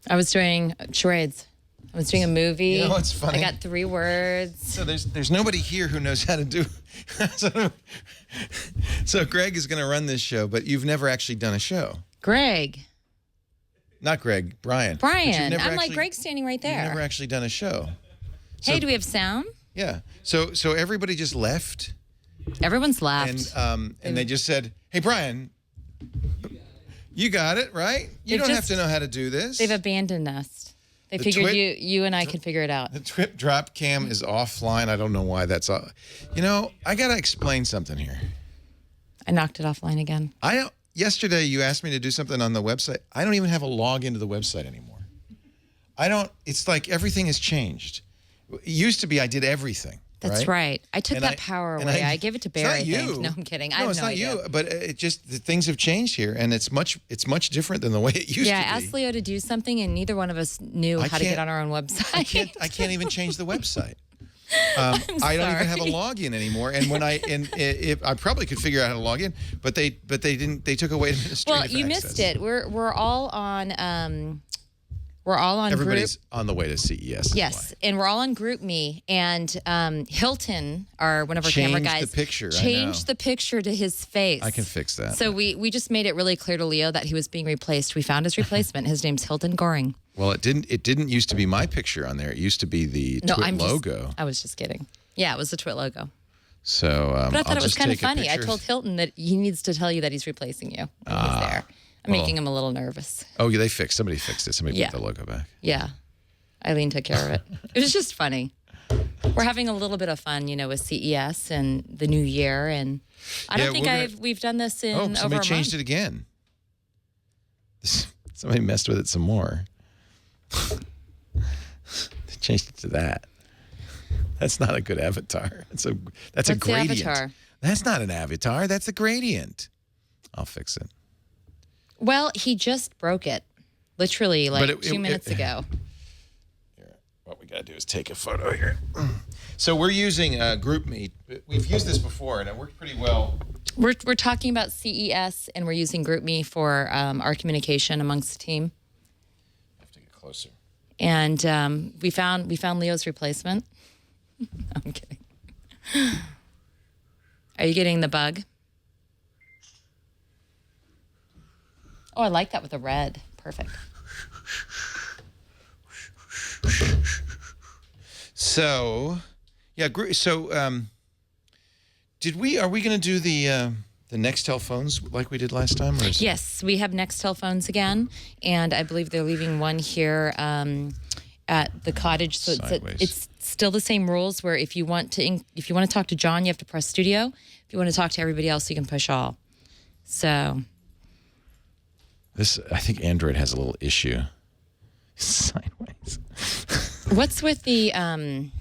I was doing charades. I was doing a movie. You know what's funny? I got 3 words. So there's nobody here who knows how to do. So Greg is going to run this show, but you've never actually done a show. Greg. Not Greg, Brian. Brian. I'm like Greg's standing right there. You've never actually done a show. So, hey, do we have sound? Yeah. So everybody just left. Everyone's left. And they just said, "Hey, Brian, you got it, right? You don't have to know how to do this." They've abandoned us. They figured you and I could figure it out. The TWiT drop cam is offline. I don't know why that's off. You know, I got to explain something here. I knocked it offline again. Yesterday, you asked me to do something on the website. I don't even have a login to the website anymore. It's like everything has changed. It used to be I did everything. That's right. I took that power away. I gave it to Barry. It's not you. No, I'm kidding. I No, have it's no not idea. you. But things have changed here, and it's much different than the way it used to be. Yeah, I asked Leo to do something, and neither one of us knew how to get on our own website. I can't even change the website. I don't even have a login anymore. And when I probably could figure out how to log in, but they didn't. They took away administrative access. Well, you missed it. We're all on. Everybody's group. on the way to CES. Yes, and we're all on GroupMe. And Hilton, one of our camera guys, changed the picture to his face. I can fix that. So we just made it really clear to Leo that he was being replaced. We found his replacement. His name's Hilton Goring. Well, it didn't used to be my picture on there. It used to be the TWiT logo. I was just kidding. Yeah, it was the TWiT logo. So, but I thought it was kind of funny. I told Hilton that he needs to tell you that he's replacing you. He's there. I'm making him a little nervous. Oh, yeah, somebody fixed it. Somebody put the logo back. Yeah. Eileen took care of it. It was just funny. We're having a little bit of fun, with CES and the new year. And I don't think we've done this in over a month. Somebody changed it again. Somebody messed with it some more. They changed it to that. That's not a good avatar. That's a gradient. The avatar? That's not an avatar. That's a gradient. I'll fix it. Well, he just broke it, literally 2 minutes ago. Here, what we got to do is take a photo here. So we're using GroupMe. We've used this before, and it worked pretty well. We're talking about CES, and we're using GroupMe for our communication amongst the team. I have to get closer. And we found Leo's replacement. I'm kidding. Are you getting the bug? Oh, I like that with the red. Perfect. So, yeah. So, are we going to do the Nextel phones like we did last time? Yes, we have Nextel phones again, and I believe they're leaving one here at the cottage. So it's still the same rules. Where if you want to talk to John, you have to press studio. If you want to talk to everybody else, you can push all. So. I think Android has a little issue. Sideways. What's with the hump?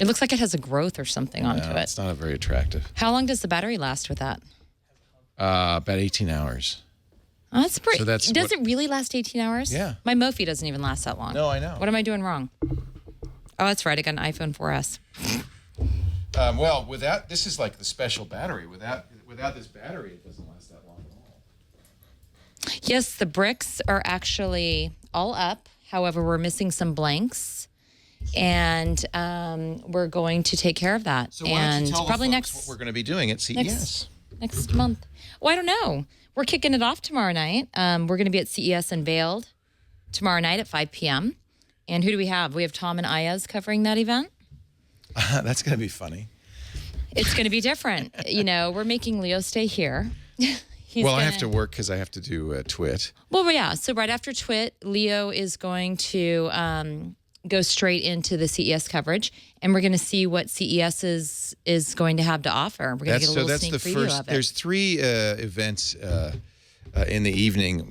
It looks like it has a growth or something onto it. It's not very attractive. How long does the battery last with that? About 18 hours. Oh, that's pretty. So does it really last 18 hours? Yeah. My Mophie doesn't even last that long. No, I know. What am I doing wrong? Oh, that's right. I got an iPhone 4S. Well, this is like the special battery. Without this battery, it doesn't last that long at all. Yes, the bricks are actually all up. However, we're missing some blanks, and we're going to take care of that. So why don't you tell probably the folks what we're going to be doing at CES next month? Well, I don't know. We're kicking it off tomorrow night. We're going to be at CES Unveiled tomorrow night at 5 p.m. And who do we have? We have Tom and Iyaz covering that event. That's going to be funny. It's going to be different. We're making Leo stay here. I have to work because I have to do TWiT. Well, yeah. So right after TWiT, Leo is going to go straight into the CES coverage, and we're going to see what CES is going to have to offer. We're going to get a little sneak preview of it. There's 3 events in the evening,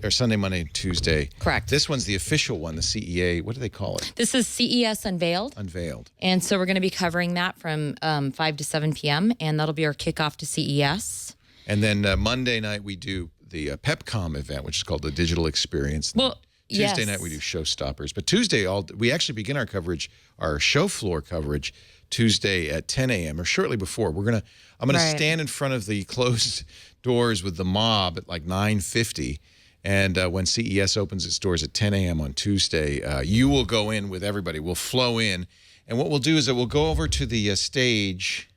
Sunday, Monday, Tuesday. Correct. This one's the official one, the CEA. What do they call it? This is CES Unveiled. Unveiled. And so we're going to be covering that from 5 to 7 p.m., and that'll be our kickoff to CES. And then Monday night we do the PepCom event, which is called the Digital Experience. Well, Tuesday night we do Showstoppers. But Tuesday, we actually begin our show floor coverage Tuesday at 10 a.m. or shortly before. I'm gonna stand in front of the closed doors with the mob at like 9:50 And when CES opens its doors at 10 a.m. on Tuesday, you will go in with everybody. We'll flow in. And what we'll do is that we'll go over to the stage.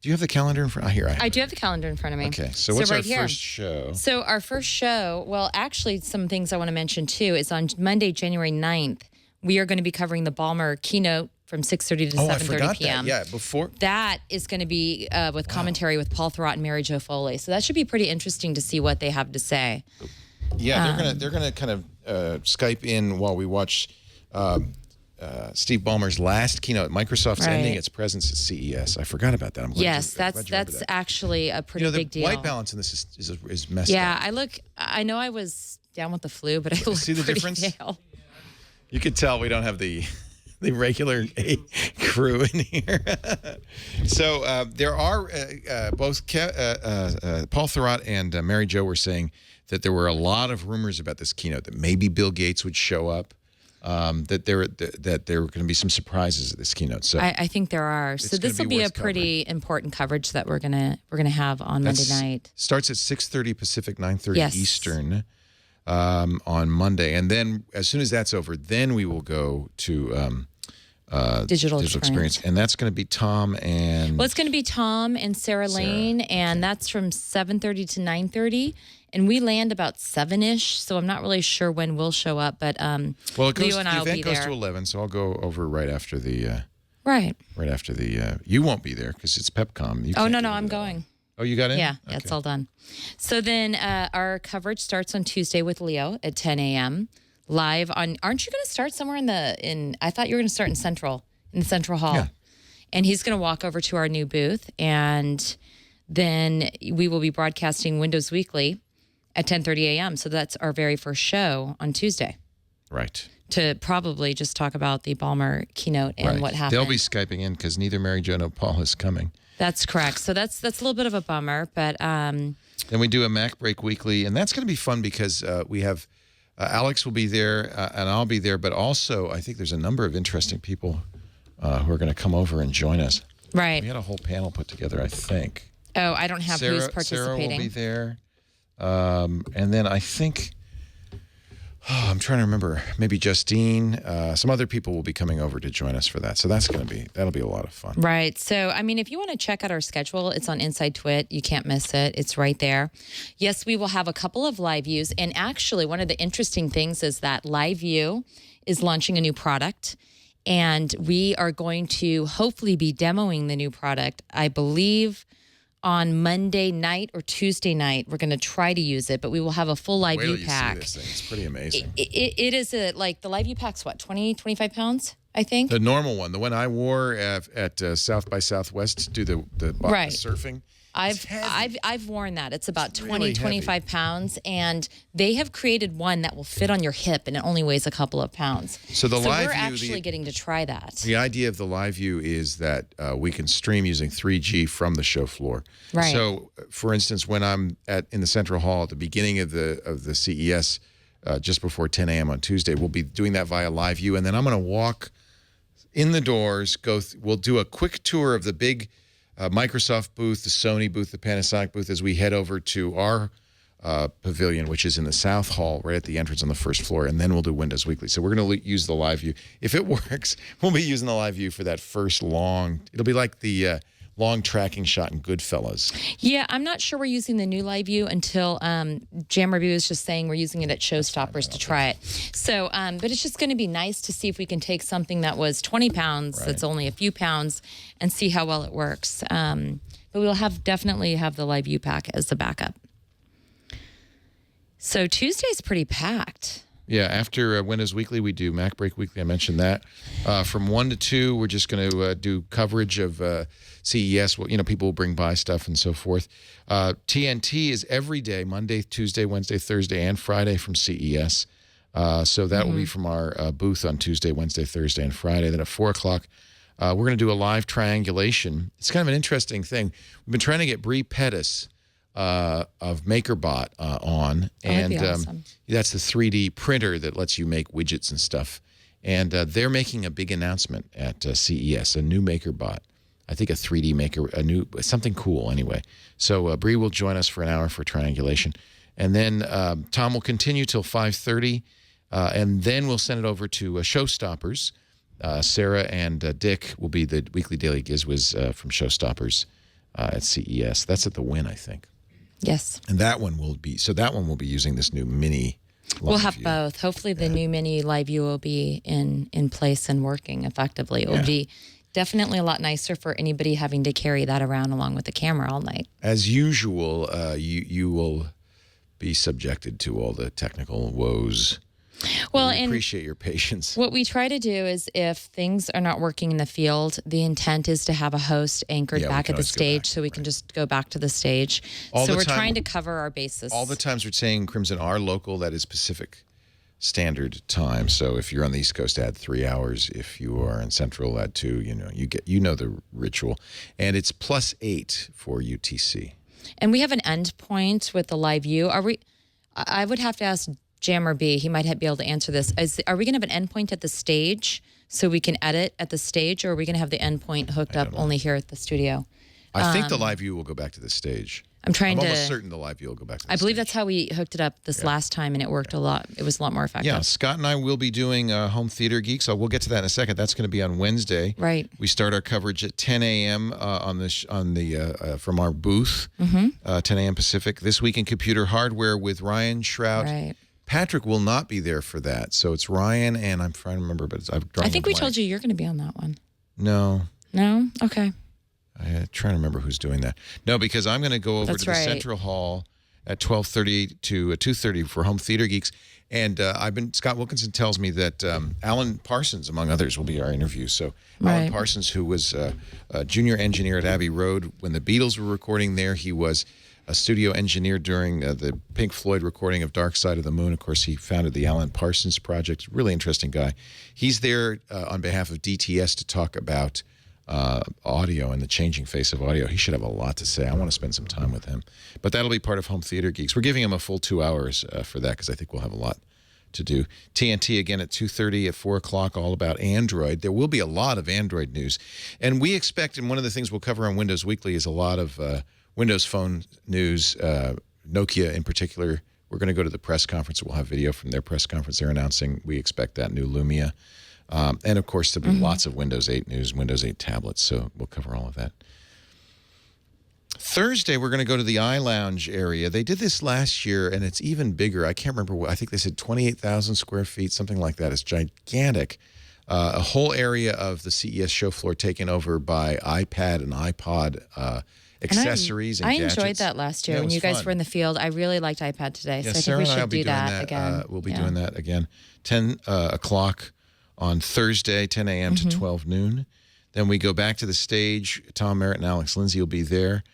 Do you have the calendar in front? Here, I do have the calendar in front of me. Okay, so what's right our first show? So our first show, well, actually, some things I want to mention, too, is on Monday, January 9th, we are going to be covering the Ballmer keynote from 6:30 to 7:30 p.m. That. Yeah, before. That is going to be with commentary with Paul Thurrott and Mary Jo Foley. So that should be pretty interesting to see what they have to say. Yeah, they're gonna kind of Skype in while we watch Steve Ballmer's last keynote. Microsoft's ending its presence at CES. I forgot about that. That's actually a pretty big deal. The white balance in this is messed up. Yeah, I know I was down with the flu, but I look see the pretty difference? pale. You could tell we don't have the regular crew in here. So there are both Paul Thurrott and Mary Jo were saying that there were a lot of rumors about this keynote, that maybe Bill Gates would show up, that there were going to be some surprises at this keynote. So I think there are. So this will be a pretty important coverage that we're gonna have on Monday night. Starts at 6:30 Pacific, 9:30 Eastern. On Monday, and then as soon as that's over, then we will go to Digital Experience, and that's going to be Tom and it's going to be Tom and Sarah Lane, and that's from 7:30 to 9:30, and we land about 7-ish. So I'm not really sure when we'll show up, but Leo and I will be there. The event goes to 11, so I'll go over right after the right after the. You won't be there because it's PepCom. No, I'm going. Oh, you got in? Yeah, it's all done. So then our coverage starts on Tuesday with Leo at 10 a.m. live on. Aren't you going to start somewhere I thought you were going to start in the Central Hall. Yeah. And he's going to walk over to our new booth, and then we will be broadcasting Windows Weekly at 10:30 a.m. So that's our very first show on Tuesday. Right. To probably just talk about the Ballmer keynote and what happened. They'll be Skyping in because neither Mary Jo nor Paul is coming. That's correct. So that's a little bit of a bummer, but then we do a Mac Break Weekly, and that's going to be fun because we have Alex will be there and I'll be there, but also I think there's a number of interesting people who are going to come over and join us. Right. We had a whole panel put together, I think. Oh, I don't have who's participating. Sarah will be there, and then I think. I'm trying to remember. Maybe Justine. Some other people will be coming over to join us for that. So that'll be a lot of fun. Right. So, I mean, if you want to check out our schedule, it's on Inside TWiT. You can't miss it. It's right there. Yes, we will have a couple of live views. And actually, one of the interesting things is that Liveu is launching a new product. And we are going to hopefully be demoing the new product, I believe, on Monday night or Tuesday night. We're going to try to use it, but we will have a full Liveu pack. See this thing. It's pretty amazing. It is the Liveu pack's what, 20, 25 pounds, I think? The normal one, the one I wore at South by Southwest to do the surfing. I've worn that. It's about 20, really 25 pounds, and they have created one that will fit on your hip, and it only weighs a couple of pounds. So Liveu, we're actually getting to try that. The idea of the Liveu is that we can stream using 3G from the show floor. Right. So, for instance, when I'm in the Central Hall at the beginning of the CES, just before 10 a.m. on Tuesday, we'll be doing that via Liveu, and then I'm going to walk in the doors. We'll do a quick tour of the big Microsoft booth, the Sony booth, the Panasonic booth, as we head over to our pavilion, which is in the South Hall, right at the entrance on the first floor, and then we'll do Windows Weekly. So we're going to use the Liveu. If it works, we'll be using the Liveu for that first it'll be like the long tracking shot in Goodfellas. Yeah, I'm not sure we're using the new Liveu until Jam Review is just saying we're using it at Showstoppers to try it. So, but it's just going to be nice to see if we can take something that was 20 pounds, that's only a few pounds, and see how well it works. But we'll definitely have the Liveu pack as the backup. So Tuesday's pretty packed. Yeah, after Windows Weekly, we do Mac Break Weekly. I mentioned that. From 1 to 2, we're just going to do coverage of CES. Well, people will bring by stuff and so forth. TNT is every day, Monday, Tuesday, Wednesday, Thursday, and Friday from CES. So that will be from our booth on Tuesday, Wednesday, Thursday, and Friday. Then at 4 o'clock, we're going to do a live triangulation. It's kind of an interesting thing. We've been trying to get Bree Pettis of MakerBot on, and awesome. That's the 3D printer that lets you make widgets and stuff. And they're making a big announcement at CES, a new MakerBot. I think a 3D maker, something cool anyway. So Bree will join us for an hour for triangulation. And then Tom will continue till 5:30, and then we'll send it over to Showstoppers. Sarah and Dick will be the weekly Daily Gizwiz from Showstoppers at CES. That's at the Wynn, I think. Yes. And that one will be using this new mini We'll have Liveu. both. Hopefully the new mini Liveu will be in place and working effectively. It will be definitely a lot nicer for anybody having to carry that around along with the camera all night. As usual, you will be subjected to all the technical woes. Well, we appreciate your patience. What we try to do is if things are not working in the field, the intent is to have a host anchored back at the stage so we can just go back to the stage. So we're trying to cover our bases. All the times we're saying Crimson are local, that is Pacific Standard Time. So if you're on the East Coast, add 3 hours. If you are in Central, add 2. You know the ritual. And it's +8 for UTC. And we have an end point with the Liveu. I would have to ask Jammer B, he might be able to answer this. Are we going to have an endpoint at the stage so we can edit at the stage, or are we going to have the endpoint hooked up only here at the studio? I think the Liveu will go back to the stage. I'm almost certain the Liveu will go back to the stage. I believe that's how we hooked it up this last time, and it worked a lot. It was a lot more effective. Yeah, Scott and I will be doing Home Theater Geeks. We'll get to that in a second. That's going to be on Wednesday. Right. We start our coverage at 10 a.m. From our booth, 10 a.m. Pacific. This Week in Computer Hardware with Ryan Shrout. Right. Patrick will not be there for that. So it's Ryan, and I'm trying to remember, but I think we told you you're going to be on that one. No. No? Okay. I'm trying to remember who's doing that. No, because I'm going to go over to the Central Hall at 12:30 to 2:30 for Home Theater Geeks. And Scott Wilkinson tells me that Alan Parsons, among others, will be our interview. So Alan Parsons, who was a junior engineer at Abbey Road when the Beatles were recording there, he was a studio engineer during the Pink Floyd recording of Dark Side of the Moon. Of course, he founded the Alan Parsons Project. Really interesting guy. He's there on behalf of DTS to talk about audio and the changing face of audio. He should have a lot to say. I want to spend some time with him. But that'll be part of Home Theater Geeks. We're giving him a full 2 hours for that because I think we'll have a lot to do. TNT again at 2:30, at 4 o'clock, all about Android. There will be a lot of Android news. And we expect, and one of the things we'll cover on Windows Weekly is a lot of Windows Phone news, Nokia in particular. We're going to go to the press conference. We'll have video from their press conference. They're announcing, we expect that new Lumia. And, of course, there'll be lots of Windows 8 news, Windows 8 tablets, so we'll cover all of that. Thursday, we're going to go to the iLounge area. They did this last year, and it's even bigger. I can't remember what. I think they said 28,000 square feet, something like that. It's gigantic. A whole area of the CES show floor taken over by iPad and iPod accessories and gadgets. I enjoyed that last year when you guys were in the field. I really liked iPad today, so I think we should do that again. We'll be doing that again. 10 o'clock on Thursday, 10 a.m. to 12 noon. Then we go back to the stage. Tom Merritt and Alex Lindsay will be there.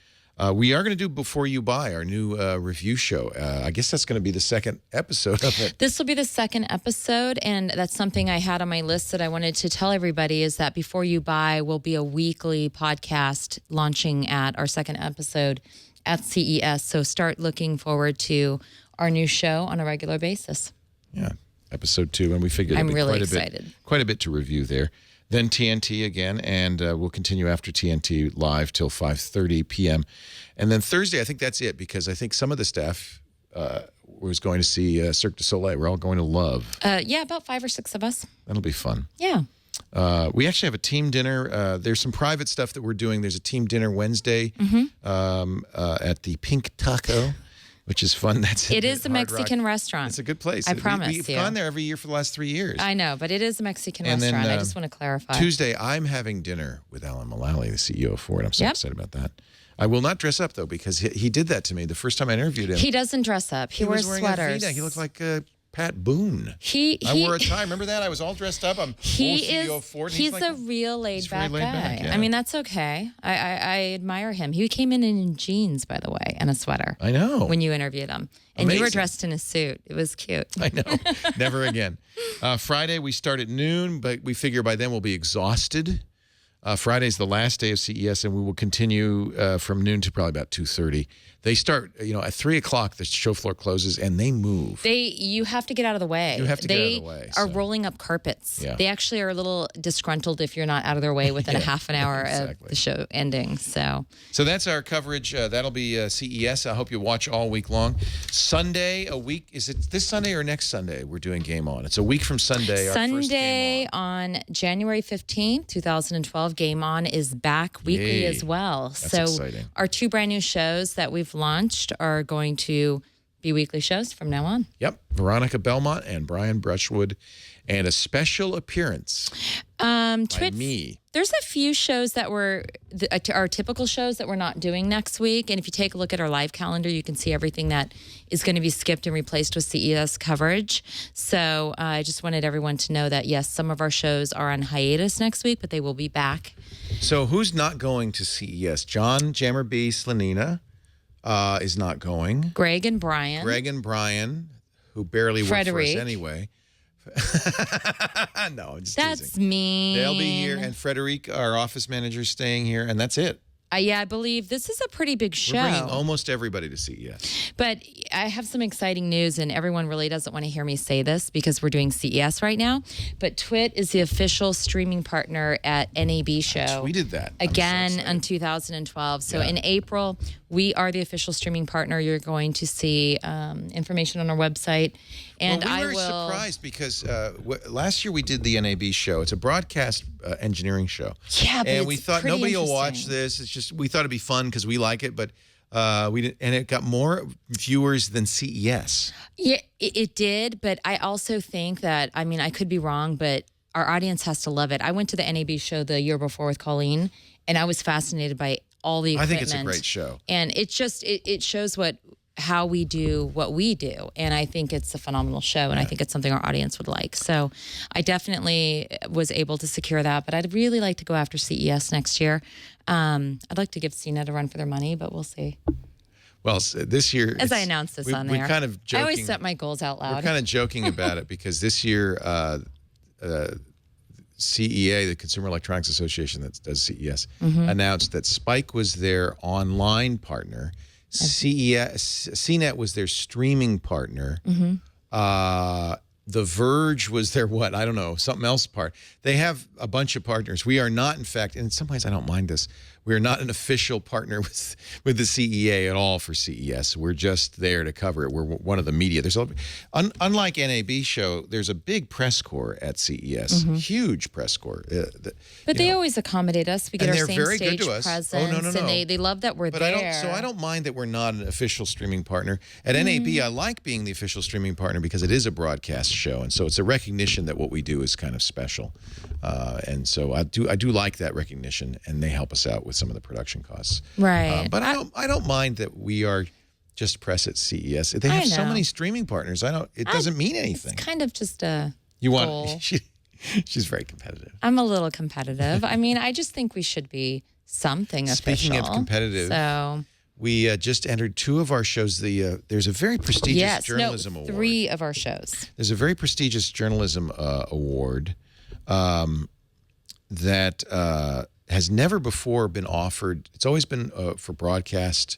We are going to do Before You Buy, our new review show. I guess that's going to be the second episode of it. This will be the second episode, and that's something I had on my list that I wanted to tell everybody is that Before You Buy will be a weekly podcast launching at our second episode at CES. So start looking forward to our new show on a regular basis. Yeah, episode 2, and we figured I'm really excited. Quite a bit to review there. Then TNT again, and we'll continue after TNT live till 5:30 p.m. And then Thursday, I think that's it, because I think some of the staff was going to see Cirque du Soleil. We're all going to Love. Yeah, about 5 or 6 of us. That'll be fun. Yeah. We actually have a team dinner. There's some private stuff that we're doing. There's a team dinner Wednesday at the Pink Taco, which is fun. It is a Mexican restaurant. It's a good place. I promise We've gone there every year for the last 3 years. I know, but it is a Mexican restaurant. I just want to clarify. Tuesday, I'm having dinner with Alan Mulally, the CEO of Ford. I'm so excited about that. I will not dress up, though, because he did that to me the first time I interviewed him. He doesn't dress up. He wears sweaters. He looked like Pat Boone. I wore a tie. Remember that? I was all dressed up. I'm CEO of Ford. He's a real laid-back guy. Yeah. I mean, that's okay. I admire him. He came in jeans, by the way, and a sweater. I know. When you interviewed him. And you were dressed in a suit. It was cute. I know. Never again. Friday, we start at noon, but we figure by then we'll be exhausted. Friday's the last day of CES, and we will continue from noon to probably about 2:30. They start, at 3 o'clock. The show floor closes, and they move. You have to get out of the way. You have to get out of the way. They are rolling up carpets. Yeah. They actually are a little disgruntled if you're not out of their way within a half an hour of the show ending. So that's our coverage. That'll be CES. I hope you watch all week long. Sunday, a week. Is it this Sunday or next Sunday? We're doing Game On. It's a week from Sunday. Our first Game on January 15th, 2012. Game On is back weekly as well. That's exciting. Our 2 brand new shows that we've launched are going to be weekly shows from now on. Yep. Veronica Belmont and Brian Brushwood, and a special appearance by me. There's a few shows that were our typical shows that we're not doing next week. And if you take a look at our live calendar, you can see everything that is going to be skipped and replaced with CES coverage. So I just wanted everyone to know that, yes, some of our shows are on hiatus next week, but they will be back. So who's not going to CES? John Jammer B. Slanina is not going. Greg and Brian, who barely work for us anyway. No, I'm just That's teasing. mean. They'll be here, and Frederic, our office manager, is staying here, and that's it. Yeah, I believe this is a pretty big show. We're bringing almost everybody to CES. But I have some exciting news, and everyone really doesn't want to hear me say this because we're doing CES right now. But TWiT is the official streaming partner at NAB Show. We did that. Again in 2012. So in April, we are the official streaming partner. You're going to see information on our website. And we were surprised because last year we did the NAB show. It's a broadcast engineering show. Yeah, but we thought nobody will watch this. It's just we thought it'd be fun because we like it, but we didn't. And it got more viewers than CES. Yeah, it did. But I also think that I could be wrong, but our audience has to love it. I went to the NAB show the year before with Colleen, and I was fascinated by all the equipment. I think it's a great show, and it just it shows how we do what we do. And I think it's a phenomenal show, and I think it's something our audience would like. So I definitely was able to secure that, but I'd really like to go after CES next year. I'd like to give CNET a run for their money, but we'll see. Well, this year... As I announced this on there. We're kind of joking. I always set my goals out loud. We're kind of joking about it because this year, CEA, the Consumer Electronics Association that does CES, announced that Spike was their online partner. CNET was their streaming partner. The Verge was their I don't know, something else part. They have a bunch of partners. We are not, in fact, in some ways I don't mind this, we are not an official partner with the CEA at all for CES. We're just there to cover it. We're one of the media. There's unlike NAB show, there's a big press corps at CES, huge press corps. But they always accommodate us. We get our same stage presence. Oh, no. And they love that we're there. I don't mind that we're not an official streaming partner. At NAB, I like being the official streaming partner because it is a broadcast show, and so it's a recognition that what we do is kind of special. And so I do like that recognition, and they help us out with some of the production costs. Right. But I don't mind that we are just press at CES. They have so many streaming partners. It doesn't mean anything. It's kind of just a goal. She's very competitive. I'm a little competitive. I just think we should be something official. Speaking of competitive, so we just entered 2 of our shows. There's a very prestigious journalism award. 3 of our shows. There's a very prestigious journalism award that has never before been offered. It's always been for broadcast.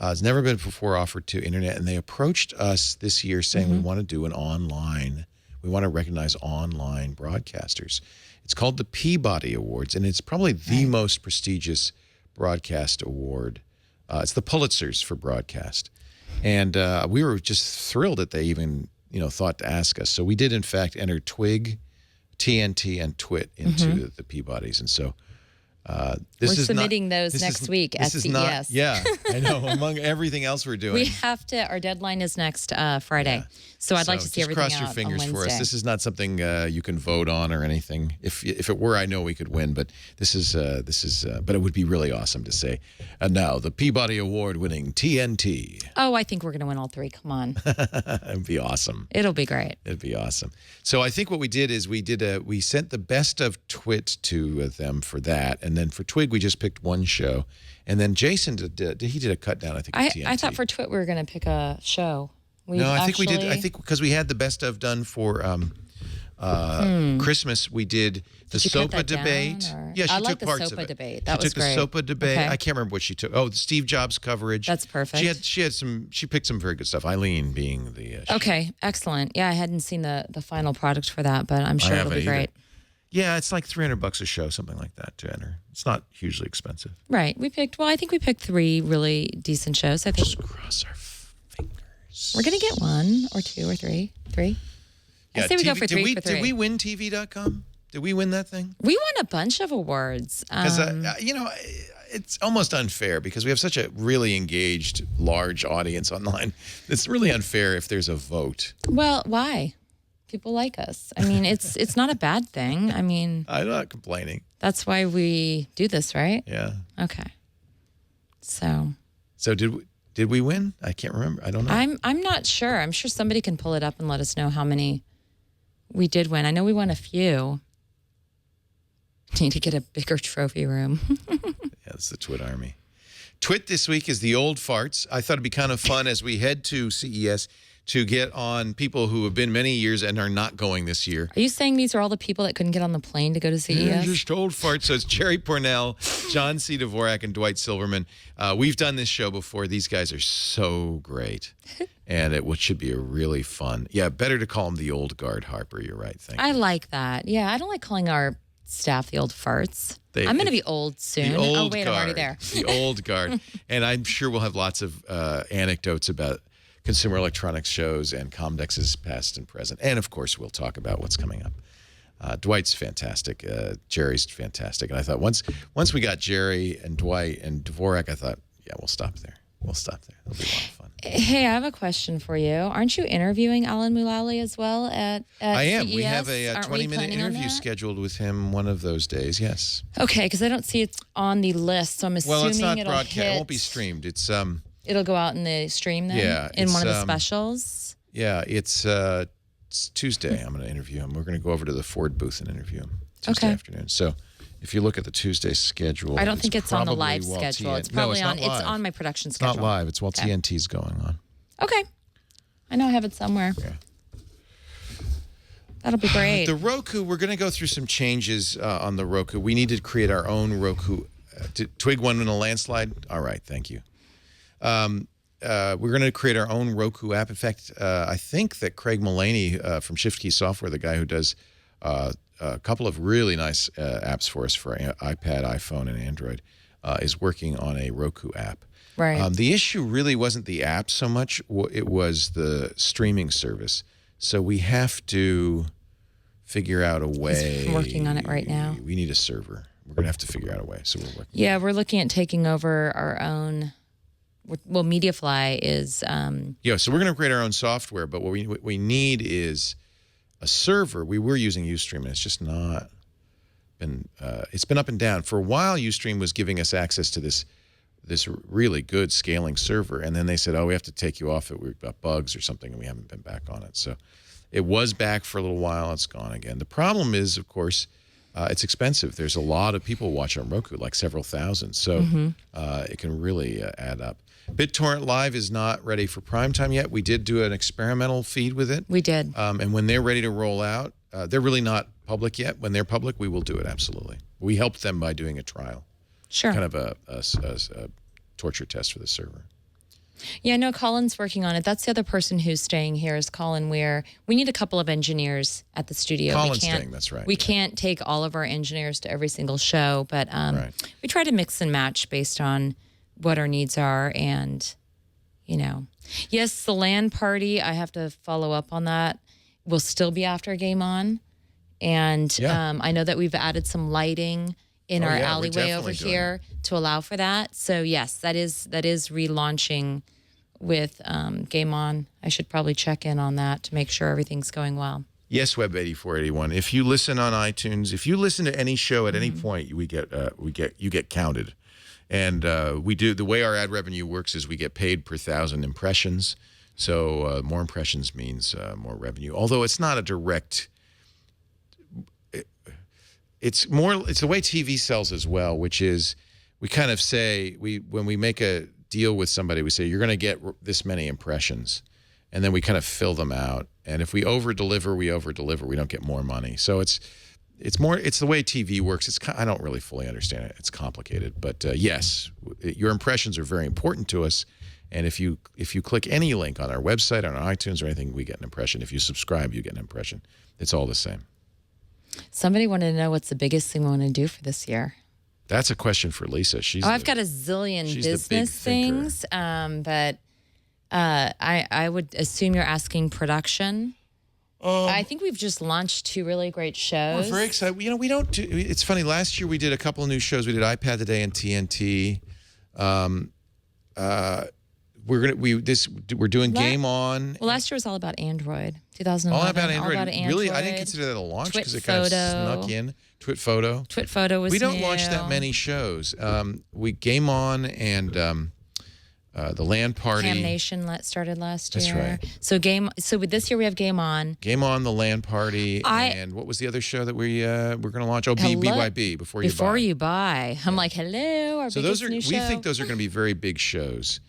It's never been before offered to internet. And they approached us this year saying we want to do an online. We want to recognize online broadcasters. It's called the Peabody Awards, and it's probably the most prestigious broadcast award. It's the Pulitzers for broadcast. And we were just thrilled that they even thought to ask us. So we did, in fact, enter Twig, TNT, and TWiT into the Peabodys. And so we're submitting those next week at CES. Yeah, I know. Among everything else we're doing. We have to, our deadline is next Friday. Yeah. So I'd like to see everything out cross your fingers on for us. This is not something you can vote on or anything. If it were, I know we could win, but this is but it would be really awesome to say. And now the Peabody Award winning TNT. Oh, I think we're going to win all 3. Come on. It'd be awesome. It'll be great. It'd be awesome. So I think what we did is we sent the best of TWiT to them for that, and then for Twig we just picked one show, and then Jason did a cut down. I think of TNT. I thought for TWiT we were going to pick a show. I think we did. I think because we had the best of done for Christmas, we did the SOPA debate. Yeah, she took parts of it. Debate. That she was took the SOPA debate. I can't remember what she took. Oh, the Steve Jobs coverage. That's perfect. She picked some very good stuff. Eileen being the okay, excellent. Yeah, I hadn't seen the final product for that, but I'm sure it'll be great. Yeah, it's like $300 a show, something like that to enter. It's not hugely expensive. Right. I think we picked 3 really decent shows. I think. Just cross our fingers. We're gonna get 1 or 2 or 3. 3. Yeah, I say we go for 3 for 3. Did we win TV.com? Did we win that thing? We won a bunch of awards. Because it's almost unfair because we have such a really engaged, large audience online. It's really unfair if there's a vote. Well, why? People like us. I mean, it's not a bad thing. I mean, I'm not complaining. That's why we do this, right? Yeah. Okay. So did we win? I can't remember. I don't know. I'm not sure. I'm sure somebody can pull it up and let us know how many we did win. I know we won a few. Need to get a bigger trophy room. Yeah, it's the TWiT army. TWiT this week is the old farts. I thought it'd be kind of fun as we head to CES to get on people who have been many years and are not going this year. Are you saying these are all the people that couldn't get on the plane to go to CES? Yeah, just old farts. So it's Jerry Pornell, John C. Dvorak, and Dwight Silverman. We've done this show before. These guys are so great. And it should be a really fun. Yeah, better to call them the old guard, Harper. You're right. Thank you. I like that. Yeah, I don't like calling our staff the old farts. I'm going to be old soon. Oh, wait, I'm already there. The old guard. And I'm sure we'll have lots of anecdotes about consumer electronics shows and Comdex's past and present. And, of course, we'll talk about what's coming up. Dwight's fantastic. Jerry's fantastic. And I thought once we got Jerry and Dwight and Dvorak, I thought, yeah, we'll stop there. It'll be a lot of fun. Hey, I have a question for you. Aren't you interviewing Alan Mulally as well at I am. CES? We have a 20-minute interview scheduled with him one of those days, yes. Okay, because I don't see it on the list, so I'm assuming it's not it'll broadcast. hit. It won't be streamed. It's It'll go out in the stream then? Yeah. In one of the specials? Yeah, it's Tuesday. I'm going to interview him. We're going to go over to the Ford booth and interview him Tuesday afternoon. So if you look at the Tuesday schedule, I don't think it's on the live schedule. It's probably on. It's on my production schedule. It's not live. It's while TNT's going on. Okay, I know I have it somewhere. Yeah. That'll be great. The Roku. We're going to go through some changes on the Roku. We need to create our own Roku. Twig won in a landslide. All right, thank you. We're going to create our own Roku app. In fact, I think that Craig Mullaney from ShiftKey Software, the guy who does a couple of really nice apps for us for iPad, iPhone, and Android, is working on a Roku app. Right. The issue really wasn't the app so much. It was the streaming service. So we have to figure out a way. He's working on it right now. We need a server. We're going to have to figure out a way. So we're working. Yeah, we're looking at taking over our own. Well, MediaFly is. Yeah, so we're going to create our own software, but what we need is a server. We were using Ustream, and it's just not been. It's been up and down for a while. Ustream was giving us access to this really good scaling server, and then they said, "Oh, we have to take you off it. We've got bugs or something, and we haven't been back on it." So it was back for a little while. It's gone again. The problem is, of course, it's expensive. There's a lot of people watch on Roku, like several thousand. So it can really add up. BitTorrent Live is not ready for prime time yet. We did do an experimental feed with it. We did. And when they're ready to roll out, they're really not public yet. When they're public, we will do it, absolutely. We helped them by doing a trial. Sure. Kind of a torture test for the server. Yeah, no, Colin's working on it. That's the other person who's staying here is Colin Weir. We need a couple of engineers at the studio. Colin's staying, that's right. We can't take all of our engineers to every single show, but we try to mix and match based on what our needs are. And, yes, the LAN party, I have to follow up on that, will still be after Game On. And I know that we've added some lighting in our alleyway over here to allow for that. So yes, that is relaunching with Game On. I should probably check in on that to make sure everything's going well. Yes, Web 8481. If you listen on iTunes, if you listen to any show at any point, you get counted. And we do, the way our ad revenue works is we get paid per 1,000 impressions. So more impressions means more revenue. Although it's not a direct. It's the way TV sells as well, which is we kind of say when we make a deal with somebody, we say you're going to get this many impressions, and then we kind of fill them out. And if we over-deliver, we over-deliver. We don't get more money. So it's the way TV works. I don't really fully understand it. It's complicated. But yes, your impressions are very important to us. And if you click any link on our website, on our iTunes or anything, we get an impression. If you subscribe, you get an impression. It's all the same. Somebody wanted to know what's the biggest thing we want to do for this year. That's a question for Lisa. I've got a zillion business things, but I would assume you're asking production. I think we've just launched 2 really great shows. We're very excited. You know, we don't do. It's funny. Last year we did a couple of new shows. We did iPad Today and TNT. We're doing Game On. Well, last year was all about Android. 2011. All about Android. All about Android. Really, I didn't consider that a launch because it kind of snuck in. TWiT Photo. TWiT Photo was. We don't new. launch that many shows. We Game On and the LAN Party. Cam Nation started last year. That's right. So with this year we have Game On. Game On, the LAN Party, and what was the other show that we're going to launch? Oh, BYB, Before You Buy. Before You Buy. I'm like, hello, our biggest new show. We think those are going to be very big shows.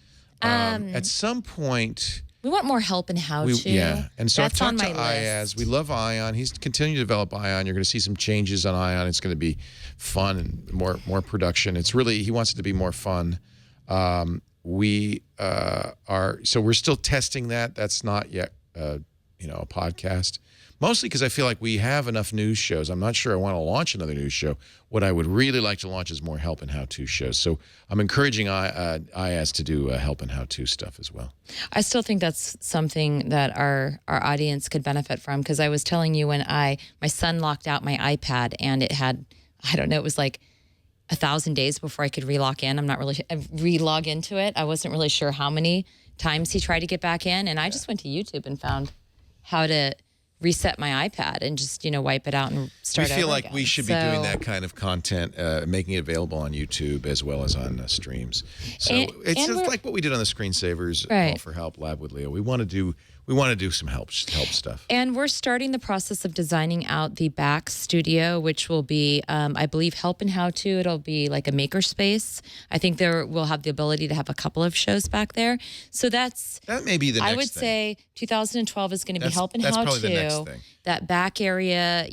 At some point, we want more help in how to. Yeah, and so I've That's talked to on my Iyaz. list. We love Ion. He's continuing to develop Ion. You're going to see some changes on Ion. It's going to be fun and more production. He wants it to be more fun. We're still testing that. That's not yet a podcast. Mostly because I feel like we have enough news shows. I'm not sure I want to launch another news show. What I would really like to launch is more help and how-to shows. So I'm encouraging Iyaz to do help and how-to stuff as well. I still think that's something that our audience could benefit from, because I was telling you when my son locked out my iPad and it had, I don't know, it was like 1,000 days before I could relog in. I'm not really relog into it. I wasn't really sure how many times he tried to get back in, and I just went to YouTube and found how to reset my iPad and just, wipe it out and start over. We feel like again. we should be doing that kind of content, making it available on YouTube as well as on streams. So it's just like what we did on the Screensavers Call for Help Lab with Leo. We want to do some help stuff. And we're starting the process of designing out the back studio, which will be, I believe, help and how to. It'll be like a maker space. I think we'll have the ability to have a couple of shows back there. So that may be the next thing. I would say 2012 is going to be help and how That's probably to. the next thing. That back area,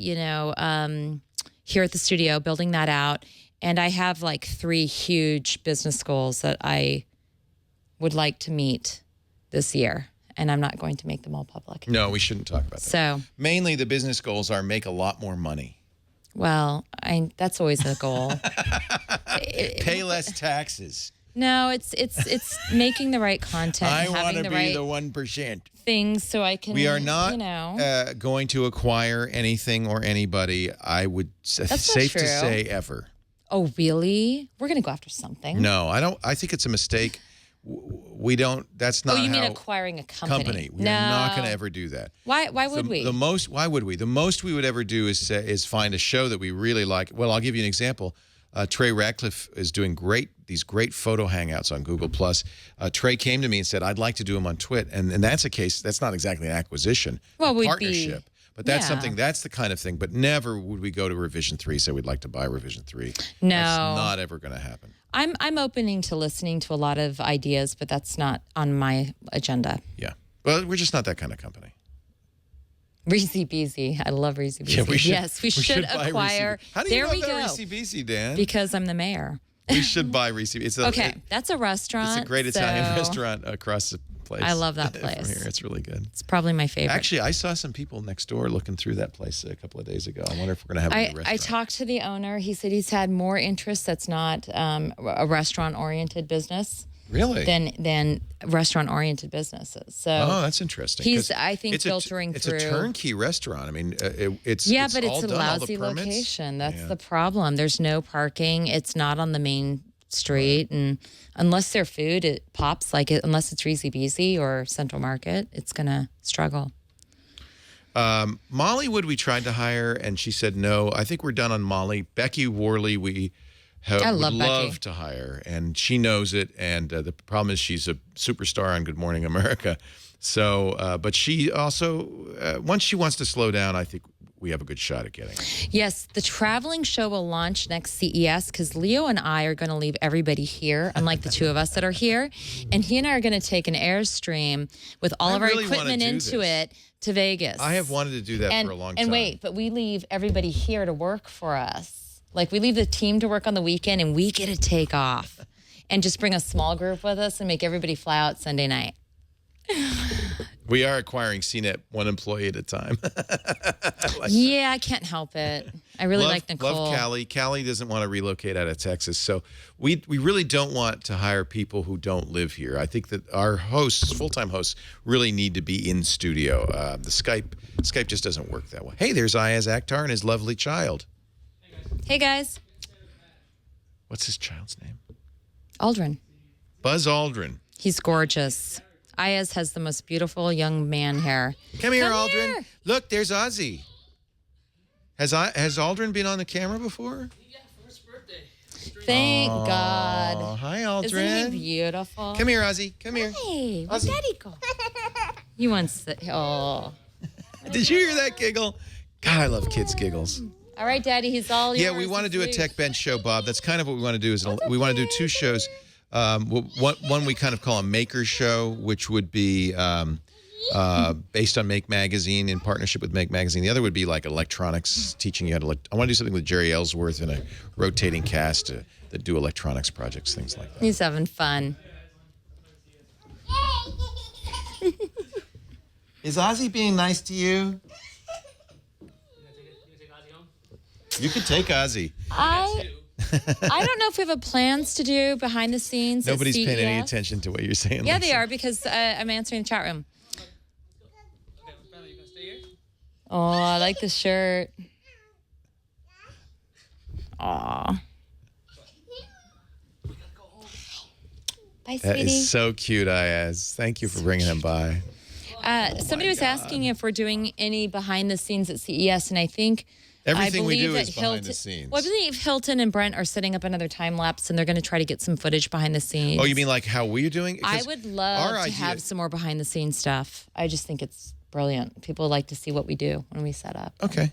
here at the studio, building that out. And I have like 3 huge business goals that I would like to meet this year. And I'm not going to make them all public. No, we shouldn't talk about that. So mainly the business goals are make a lot more money. Well, that's always a goal. Pay less taxes. No, it's making the right content. I want to the be right the 1%. Things so I can. We are not going to acquire anything or anybody. I would safe to say ever. Oh, really? We're going to go after something. No, I don't. I think it's a mistake. We don't. That's not. Oh, you mean acquiring a company? We're not going to ever do that. Why would we? Why would we? The most we would ever do is find a show that we really like. Well, I'll give you an example. Trey Ratcliffe is doing these great photo hangouts on Google+. Trey came to me and said, I'd like to do them on TWiT. And that's a case, that's not exactly an acquisition, a partnership. But that's that's the kind of thing. But never would we go to Revision 3, say we'd like to buy Revision 3. No. That's not ever going to happen. I'm opening to listening to a lot of ideas, but that's not on my agenda. Yeah. Well, we're just not that kind of company. Reese Beezy. I love Reese Beezy. Yeah, we should acquire. How do you know about Reese Beezy, Dan? Because I'm the mayor. We should buy Reese. That's a restaurant. It's a great Italian restaurant across the place. I love that place. From here. It's really good. It's probably my favorite. Actually, I saw some people next door looking through that place a couple of days ago. I wonder if we're going to have a new restaurant. I talked to the owner. He said he's had more interest that's not a restaurant-oriented business. Really? Than restaurant-oriented businesses. So that's interesting. He's, I think, filtering through. It's a turnkey restaurant. I mean, but it's a lousy location. That's the problem. There's no parking. It's not on the main street, and unless their food it pops like it, unless it's Reese Beezy or Central Market, it's gonna struggle. Molly Wood, we tried to hire, and she said no. I think we're done on Molly. Becky Worley, we would love to hire, and she knows it. And the problem is she's a superstar on Good Morning America. So, but she also, once she wants to slow down, I think we have a good shot at getting it. Yes, the traveling show will launch next CES because Leo and I are going to leave everybody here, unlike the two of us that are here. And he and I are going to take an Airstream with all of our equipment into it to Vegas. I have wanted to do that for a long time. And wait, but we leave everybody here to work for us. Like, we leave the team to work on the weekend, and we get to take off and just bring a small group with us and make everybody fly out Sunday night. We are acquiring CNET one employee at a time. Yeah, I can't help it. I really like Nicole. Love Callie. Callie doesn't want to relocate out of Texas. So we really don't want to hire people who don't live here. I think that our hosts, full-time hosts, really need to be in studio. The Skype just doesn't work that way. Hey, there's Iyaz Akhtar and his lovely child. Hey, guys. What's his child's name? Aldrin. Buzz Aldrin. He's gorgeous. Iyaz has the most beautiful young man hair. Come here, Aldrin. Here. Look, there's Ozzy. Has Aldrin been on the camera before? Yeah, for his birthday. Thank God. Hi, Aldrin. Isn't he beautiful? Come here, Ozzy. Come here. Hey, where'd Daddy go? He wants to. Oh. Did you hear that giggle? God, I love kids' giggles. All right, Daddy, he's all yours. Yeah, we want to do a Tech Bench show, Bob. That's kind of what we want to do. We want to do two shows. One we kind of call a maker show, which would be based on Make Magazine, in partnership with Make Magazine. The other would be like electronics, teaching you how to. I want to do something with Jerry Ellsworth and a rotating cast that do electronics projects, things like that. He's having fun. Is Ozzy being nice to you? You could take Ozzy. I don't know if we have plans to do behind the scenes. Nobody's paying any attention to what you're saying. Yeah, Lisa. they are, because I'm answering the chat room. Oh, I like the shirt. Aw. Bye, sweetie. That is so cute, Iyaz. Thank you for bringing him by. Somebody was asking if we're doing any behind the scenes at CES, and I think everything we do is behind the scenes. Well, I believe Hilton and Brent are setting up another time lapse, and they're going to try to get some footage behind the scenes. Oh, you mean like how we're doing? I would love to have some more behind the scenes stuff. I just think it's brilliant. People like to see what we do when we set up. Okay.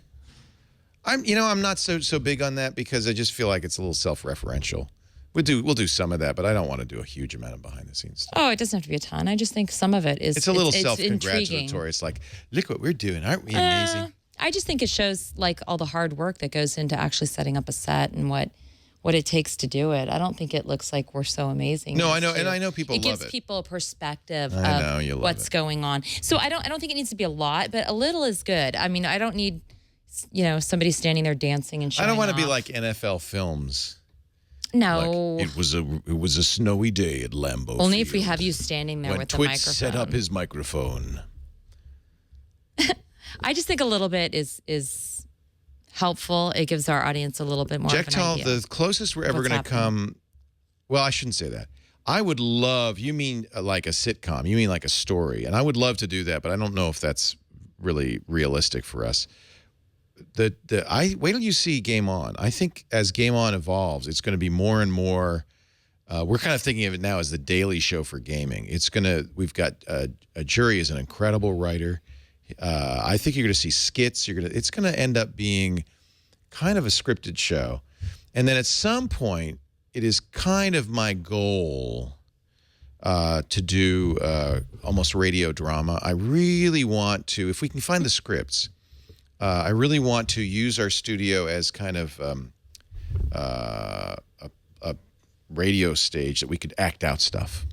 I'm not so big on that because I just feel like it's a little self-referential. We'll do some of that, but I don't want to do a huge amount of behind the scenes stuff. Oh, it doesn't have to be a ton. I just think some of it is. It's a little self-congratulatory. It's like, look what we're doing, aren't we amazing? I just think it shows like all the hard work that goes into actually setting up a set and what it takes to do it. I don't think it looks like we're so amazing. No, I know, and I know people love it. It gives people a perspective of what's going on. So I don't think it needs to be a lot, but a little is good. I mean, I don't need somebody standing there dancing and showing I don't want to be off. like NFL films. No. Like, it was a snowy day at Lambeau Only Field if we have you standing there when with the TWiT microphone. set up his microphone. I just think a little bit is helpful. It gives our audience a little bit more Jack of an idea. the closest we're ever going to come. Well, I shouldn't say that. I would love. You mean like a sitcom? You mean like a story? And I would love to do that, but I don't know if that's really realistic for us. Wait till you see Game On. I think as Game On evolves, it's going to be more and more. We're kind of thinking of it now as the daily show for gaming. We've got a jury is an incredible writer. I think you're going to see skits. It's going to end up being kind of a scripted show, and then at some point, it is kind of my goal to do almost radio drama. I really want to, if we can find the scripts. I really want to use our studio as kind of a radio stage that we could act out stuff.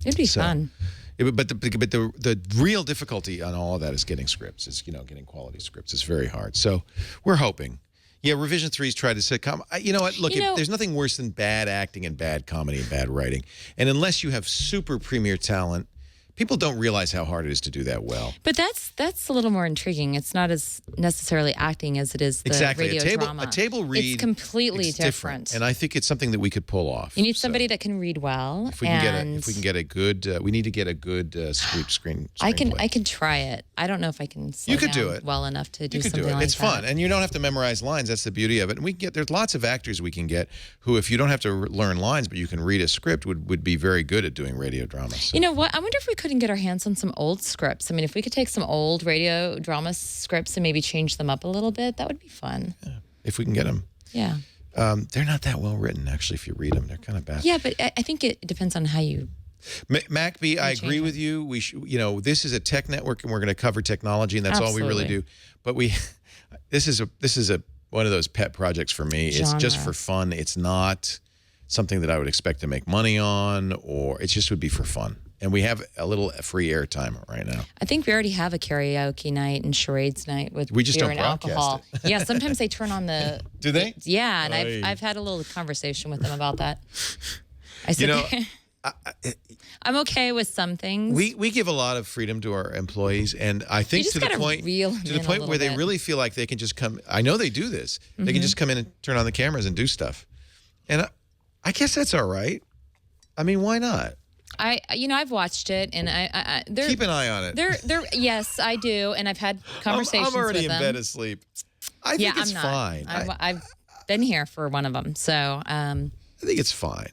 It'd be fun. But the real difficulty on all of that is getting scripts. It's getting quality scripts. It's very hard. So we're hoping. Yeah, Revision 3's tried to sitcom. You know what? Look, there's nothing worse than bad acting and bad comedy and bad writing. And unless you have super premier talent, people don't realize how hard it is to do that well. But that's a little more intriguing. It's not as necessarily acting as it is the radio drama. A table read. It's completely different. And I think it's something that we could pull off. You need somebody that can read well. If we can get a good, we need to get a good screenplay. I can try it. I don't know if I can. You could do it well enough to do something like that. It's fun, and you don't have to memorize lines. That's the beauty of it. And there's lots of actors we can get who, if you don't have to learn lines, but you can read a script, would be very good at doing radio drama. So. You know what? I wonder if we could couldn't get our hands on some old scripts. I mean, if we could take some old radio drama scripts and maybe change them up a little bit, that would be fun. Yeah, if we can get them. Yeah. They're not that well written, actually, if you read them. They're kind of bad. Yeah, but I think it depends on how you... MacB, I agree with you. We should, you know, this is a tech network, and we're going to cover technology, and that's all we really do. But this is one of those pet projects for me. It's just for fun. It's not something that I would expect to make money on, or it just would be for fun. And we have a little free airtime right now. I think we already have a karaoke night and charades night with beer and alcohol. Yeah, sometimes they turn on the... Do they? Yeah, and I've had a little conversation with them about that. I said, I'm okay with some things. We give a lot of freedom to our employees, and I think to the point where they really feel like they can just come. I know they do this. They can just come in and turn on the cameras and do stuff, and I guess that's all right. I mean, why not? I've watched it, and keep an eye on it. Yes, I do, and I've had conversations with them. I'm already in bed asleep. I think it's fine. I've been here for one of them, so I think it's fine.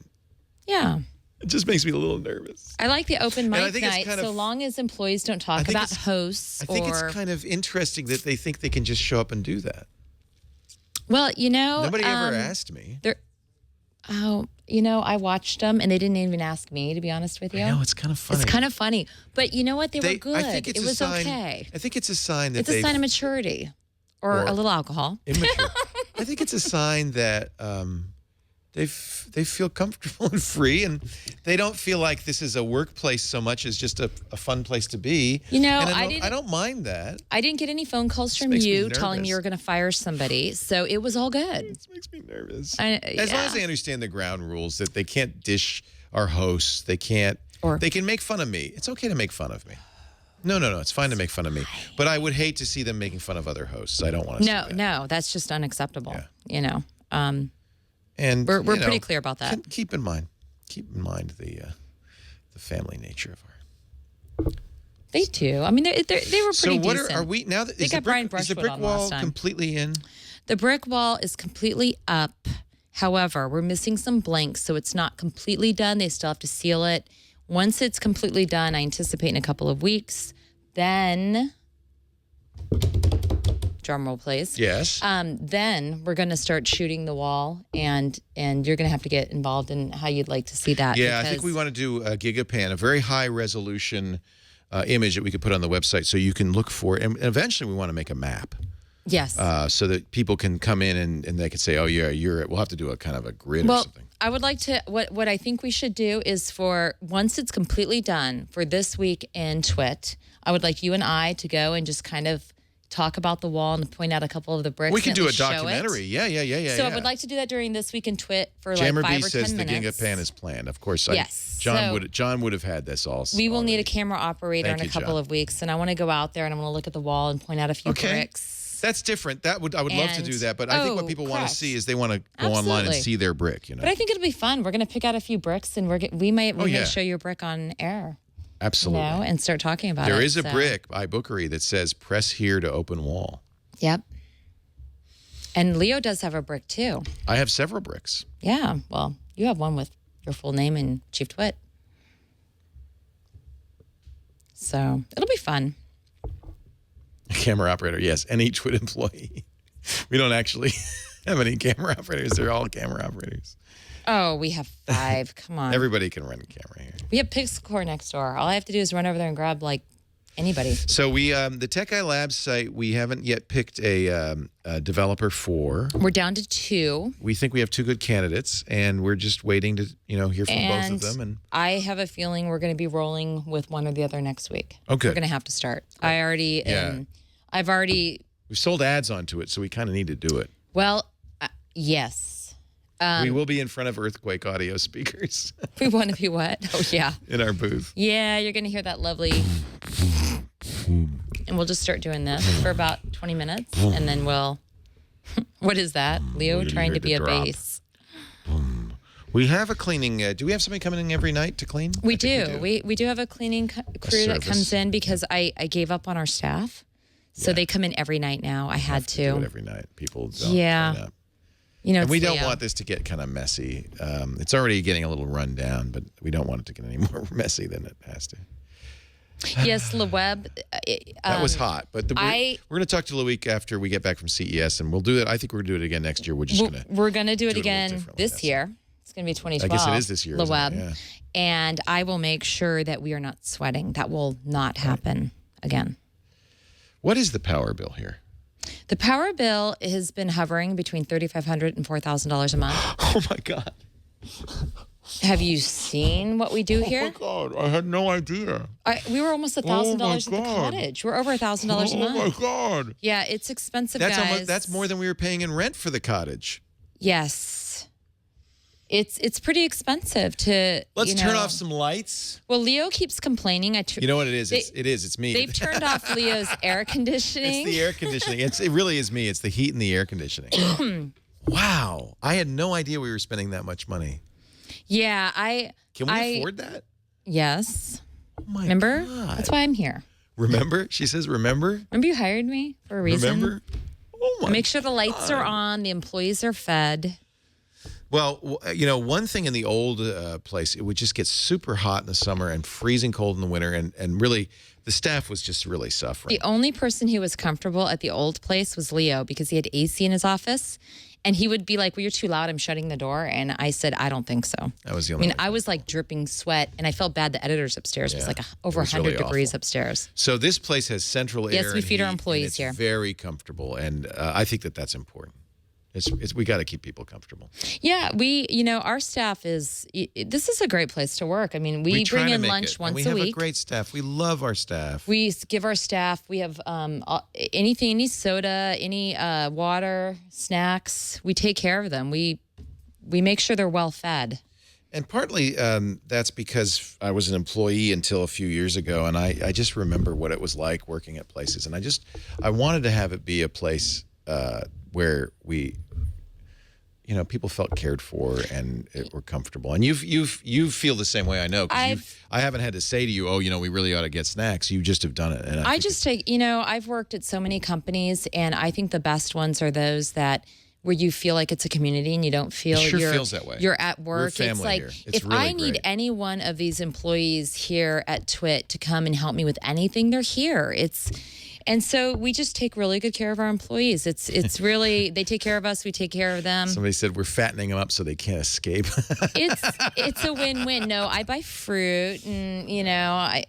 Yeah. It just makes me a little nervous. I like the open mic night, so long as employees don't talk about hosts. I think it's kind of interesting that they think they can just show up and do that. Well, you know, nobody ever asked me. You know, I watched them, and they didn't even ask me, to be honest with you. I know, it's kind of funny. It's kind of funny. But you know what? They were good. I think it was okay. I think it's a sign that it's a sign of maturity or a little alcohol. Immature. I think it's a sign that they feel comfortable and free, and they don't feel like this is a workplace so much as just a fun place to be. You know, and I don't mind that. I didn't get any phone calls from you telling me you were going to fire somebody, so it was all good. It makes me nervous. As long as they understand the ground rules, that they can't dish our hosts, they can't. They can make fun of me. It's okay to make fun of me. No, it's fine to make fun of me, but I would hate to see them making fun of other hosts. I don't want to. No, that's just unacceptable. Yeah. You know. And we're pretty clear about that. Keep in mind the family nature of our. They do. I mean, they were pretty decent. So are we now? Is the brick wall completely in? The brick wall is completely up. However, we're missing some blanks, so it's not completely done. They still have to seal it. Once it's completely done, I anticipate in a couple of weeks. Then. Drum roll, please. Yes. Then we're going to start shooting the wall, and you're going to have to get involved in how you'd like to see that. Yeah, I think we want to do a gigapan, a very high resolution image that we could put on the website so you can look for it. And eventually we want to make a map. Yes. So that people can come in and they can say, oh, yeah, we'll have to do a kind of a grid or something. I would like to, what I think we should do is once it's completely done for this week in TWiT, I would like you and I to go and just kind of talk about the wall and point out a couple of the bricks. We can do a documentary. Yeah. So I would like to do that during this week in TWiT for like 5 or 10 minutes. Jammer B says the gigapan is planned. Of course, yes. John would have had this also. We will need a camera operator in a couple of weeks, and I want to go out there and I want to look at the wall and point out a few bricks. That's different. I would love to do that, but I think what people want to see is they want to go online and see their brick. You know. But I think it'll be fun. We're going to pick out a few bricks, and we may show you a brick on air. Absolutely. You know, and start talking about it. There is a brick by Bookery that says "Press here to open wall." Yep. And Leo does have a brick too. I have several bricks. Yeah. Well, you have one with your full name and Chief TWiT. So it'll be fun. Camera operator, yes. Any TWiT employee. We don't actually have any camera operators. They're all camera operators. Oh, we have 5. Come on. Everybody can run a camera here. We have Pixelcore next door. All I have to do is run over there and grab like anybody. So we, the Tech Guy Labs site, we haven't yet picked a developer for. We're down to 2. We think we have 2 good candidates, and we're just waiting to, hear from both of them. And I have a feeling we're going to be rolling with one or the other next week. Okay. We're going to have to start. I've already. We've sold ads onto it, so we kind of need to do it. Well, yes. We will be in front of Earthquake audio speakers. We want to be what? Oh, yeah. In our booth. Yeah, you're going to hear that lovely. And we'll just start doing this for about 20 minutes, and then we'll. What is that? Leo trying to be a bass. We have a cleaning. Do we have somebody coming in every night to clean? We do. We do have a cleaning crew that comes in because I gave up on our staff. So they come in every night now. I had to. Do it every night. People don't clean up. And we don't want this to get kind of messy. It's already getting a little run down, but we don't want it to get any more messy than it has to. Yes, Liveu. That was hot, but we're going to talk to Loic after we get back from CES, and we'll do it. I think we're going to do it again next year. We're going to do it again this year. It's going to be 2012. I guess it is this year. Liveu. Yeah. And I will make sure that we are not sweating. That will not happen again. What is the power bill here? The power bill has been hovering between $3,500 and $4,000 a month. Oh my God. Have you seen what we do here? Oh my God, I had no idea. We were almost $1,000 at the cottage. We're over $1,000 a month. Oh my God. Yeah, it's expensive, guys. That's more than we were paying in rent for the cottage. Yes. It's pretty expensive to. Let's turn off some lights. Well, Leo keeps complaining. You know what it is? It's me. They've turned off Leo's air conditioning. It's the air conditioning. It really is me. It's the heat and the air conditioning. Wow, I had no idea we were spending that much money. Yeah, Can we afford that? Yes. Oh my Remember? God. That's why I'm here. Remember? She says, remember? Remember you hired me for a reason? Remember? Oh my Make sure the lights are on, the employees are fed. Well, one thing in the old place, it would just get super hot in the summer and freezing cold in the winter, and really, the staff was just really suffering. The only person who was comfortable at the old place was Leo because he had AC in his office. And he would be like, well, you're too loud. I'm shutting the door. And I said, I don't think so. That was the only I was like dripping sweat. And I felt bad. The editors upstairs was like over 100 really degrees awful. upstairs. So this place has central air. Yes, we feed our employees it's here. Very comfortable. And I think that's important. We got to keep people comfortable. Yeah, our staff this is a great place to work. I mean, we bring in lunch once a week. We have a great staff. We love our staff. We give our staff, we have any soda, any water, snacks. We take care of them. We make sure they're well fed. And partly that's because I was an employee until a few years ago, and I just remember what it was like working at places. And I wanted to have it be a place where people felt cared for and were comfortable. And you feel the same way, I know. I haven't had to say to you, we really ought to get snacks. You just have done it. And I've worked at so many companies, and I think the best ones are those where you feel like it's a community and you don't feel it sure feels that way. You're at work. We're family it's like here. It's if really I need great. any one of these employees here at TWiT to come and help me with anything, they're here. And so we just take really good care of our employees. It's really, they take care of us, we take care of them. Somebody said we're fattening them up so they can't escape. It's a win-win. No, I buy fruit and, that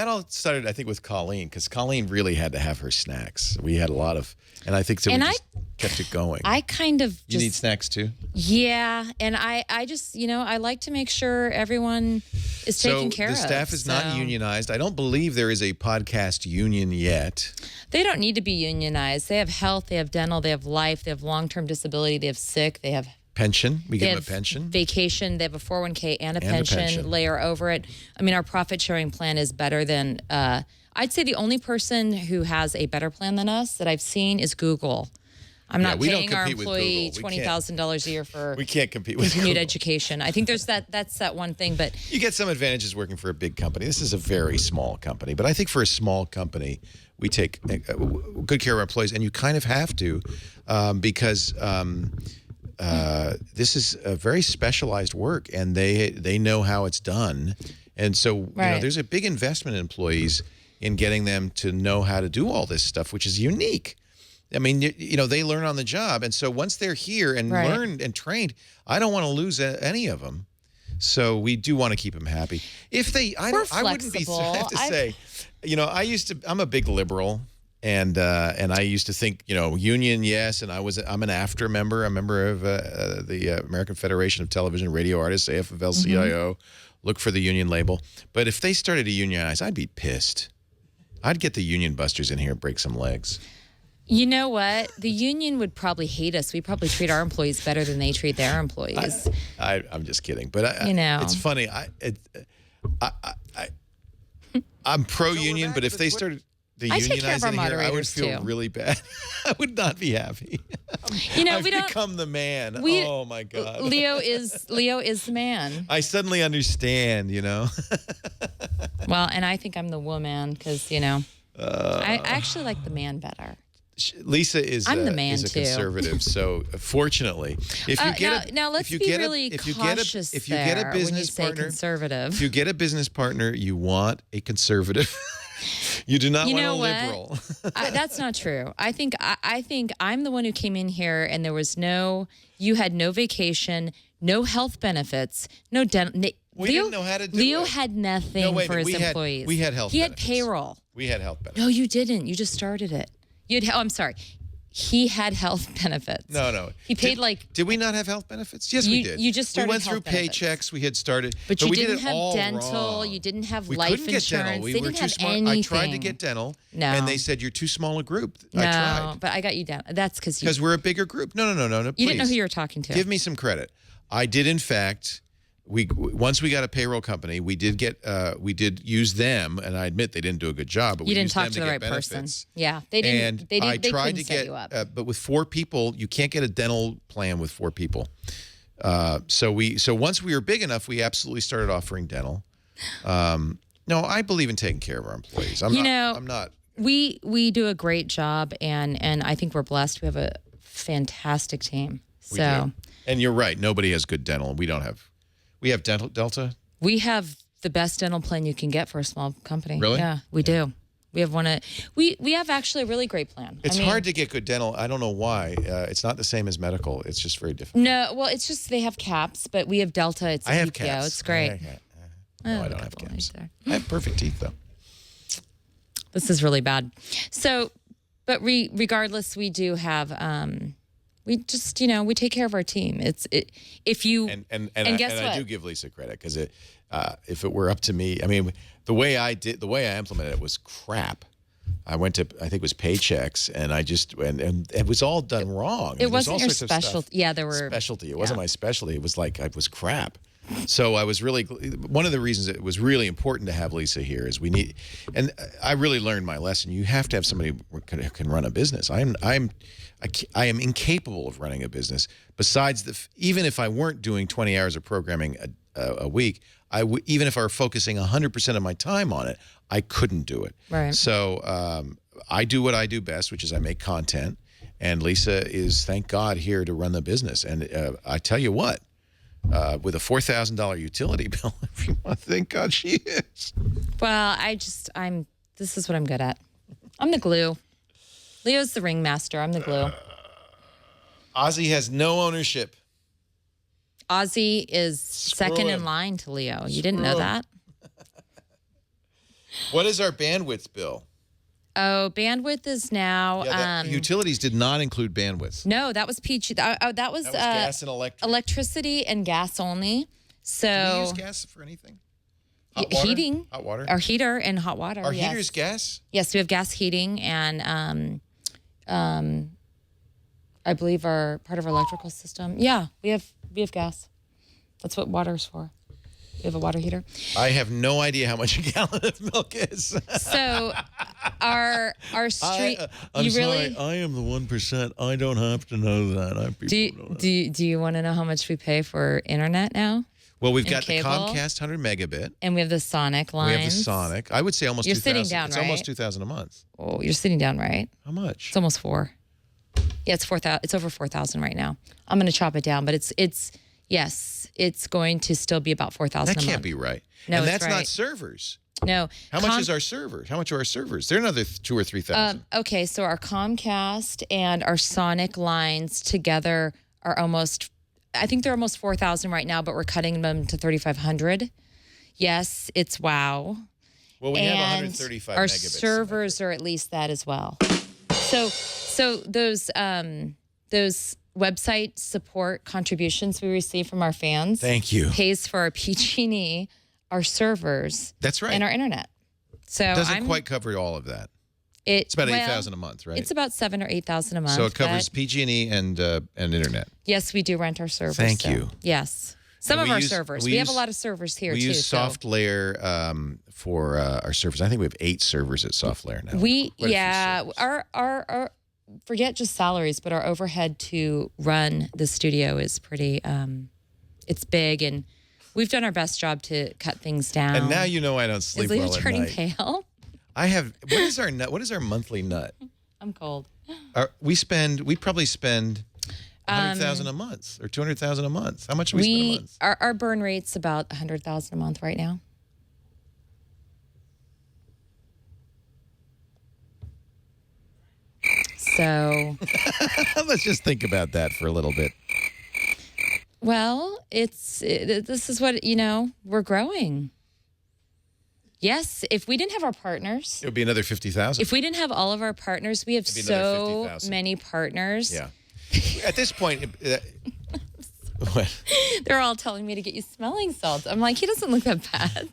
all started, I think, with Colleen, because Colleen really had to have her snacks. We had a lot of, and I think so we just kept it going. I kind of You need snacks too? Yeah, and I just, I like to make sure everyone is taken care of. So the staff is not unionized. I don't believe there is a podcast union yet. They don't need to be unionized. They have health, they have dental, they have life, they have long-term disability, they have sick, they have pension. We give them a pension. Vacation. They have a 401k and a pension layer over it. I mean, our profit sharing plan is better than, I'd say the only person who has a better plan than us that I've seen is Google. I'm not paying our employee $20,000 a year for we can't compete with continued Google. Education. I think that's that one thing, but you get some advantages working for a big company. This is a very small company, but I think for a small company, we take good care of our employees, and you kind of have to because this is a very specialized work, and they know how it's done, and so there's a big investment in employees in getting them to know how to do all this stuff, which is unique. I mean, they learn on the job. And so once they're here and learned and trained, I don't want to lose any of them. So we do want to keep them happy. If they, I wouldn't be, I have to say, I'm a big liberal. And I used to think, union, yes. And I'm an AFTRA member, a member of the American Federation of Television and Radio Artists, AFL-CIO. Look for the union label. But if they started to unionize, I'd be pissed. I'd get the union busters in here and break some legs. You know what? The union would probably hate us. We probably treat our employees better than they treat their employees. I'm just kidding, but it's funny. I'm pro-union, but if they started to unionize in here, I would feel really bad. I would not be happy. I've become the man. Oh my God. Leo is the man. I suddenly understand. Well, and I think I'm the woman because I actually like the man better. Lisa is I'm the man is a too. conservative, so fortunately, if you get now let's be really cautious if you get a business partner, conservative. if you get a business partner, you want a conservative. You do not want a liberal. That's not true. I think I'm the one who came in here and there was you had no vacation, no health benefits, no dental. We didn't know how to do Leo it. had nothing for his employees. We had health benefits. He had payroll. We had health benefits. No, you didn't. You just started it. I'm sorry. He had health benefits. No. He paid Did we not have health benefits? Yes, we did. You just started. We went through health benefits. paychecks. We had started, but you we didn't did it have all dental. wrong. You didn't have we life couldn't insurance. Get dental. We they were didn't too have smart. anything. I tried to get dental, no. and they said you're too small a group. No, I tried. but I got you down. That's because we're a bigger group. No. You didn't know who you were talking to. Give me some credit. I did, in fact. Once we got a payroll company, we did use them, and I admit they didn't do a good job. But you we didn't used talk them to the right benefits. person. Yeah, they didn't. They tried to get you up. But with 4 people, you can't get a dental plan with 4 people. So once we were big enough, we absolutely started offering dental. No, I believe in taking care of our employees. I'm not. We do a great job, and I think we're blessed. We have a fantastic team. We do. And you're right. Nobody has good dental. We don't have. We have Delta. We have the best dental plan you can get for a small company. Really? Yeah, we do. We have we have actually a really great plan. It's hard to get good dental. I don't know why. It's not the same as medical. It's just very difficult. No, well, it's just they have caps, but we have Delta. It's I have PPO. caps. It's great. No, I don't have caps. I have perfect teeth though. This is really bad. So, but regardless, we do have. We just, we take care of our team. If you and guess what? I do give Lisa credit because if it were up to me, I mean, the way I implemented it was crap. I went to, I think it was paychecks, and and it was all done wrong. It wasn't your specialty. Yeah, there were specialty. It wasn't my specialty. It was it was crap. So I was really, one of the reasons it was really important to have Lisa here is and I really learned my lesson. You have to have somebody who can run a business. I am incapable of running a business. Besides, even if I weren't doing 20 hours of programming a week, even if I were focusing 100% of my time on it, I couldn't do it. Right. So I do what I do best, which is I make content. And Lisa is, thank God, here to run the business. And I tell you what, with a $4,000 utility bill, if you want to thank God she is. Well, this is what I'm good at. I'm the glue. Leo's the ringmaster. I'm the glue. Ozzy has no ownership. Ozzy is second in line to Leo. You didn't know that? What is our bandwidth bill? Oh, bandwidth is now. Utilities did not include bandwidth. No, that was peachy. That was gas and electricity and gas only. So do we use gas for anything? Hot water? Heating. Hot water. Our heater and hot water. Our heater's gas? Yes, we have gas heating and I believe part of our electrical system. Yeah, we have gas. That's what water's for. We have a water heater. I have no idea how much a gallon of milk is. So our street. I'm sorry. I am the 1%. I don't have to know that. Do you want to know how much we pay for internet now? Well, we've got the Comcast 100 megabit. And we have the Sonic lines. We have the Sonic. I would say almost 2,000. You're sitting down, it's right? almost 2,000 a month. Oh, you're sitting down, right? How much? It's almost 4. Yeah, it's 4,000. It's over 4,000 right now. I'm going to chop it down, but it's going to still be about 4,000 a month. That can't be right. No, and it's that's right. not servers. No. How much is our servers? How much are our servers? They're another 2,000 or 3,000. Okay, so our Comcast and our Sonic lines together are almost, I think they're almost 4,000 right now, but we're cutting them to 3,500. Yes, it's wow. Well, we have 135 our megabits. Our servers are at least that as well. So those website support contributions we receive from our fans. Thank you. Pays for our PG&E, our servers. That's right. And our internet. So it doesn't quite cover all of that. It's about 8,000 a month, right? It's about 7,000 or 8,000 a month. So it covers PG&E and internet. Yes, we do rent our servers. Thank you. Yes. Some of our servers. We have a lot of servers here, too. We use SoftLayer for our servers. I think we have 8 servers at SoftLayer now. Our forget just salaries, but our overhead to run the studio is pretty, it's big, and we've done our best job to cut things down. And now you know I don't sleep well at night. Is Leo turning pale? I have, what is our monthly nut? I'm cold. We probably spend 100,000 a month or 200,000 a month. How much do we spend a month? Our burn rate's about 100,000 a month right now. So let's just think about that for a little bit. Well, this is what, we're growing. Yes, if we didn't have our partners, it would be another 50,000. If we didn't have all of our partners, we have so many partners. Yeah. At this point, what? They're all telling me to get you smelling salts. I'm like, he doesn't look that bad.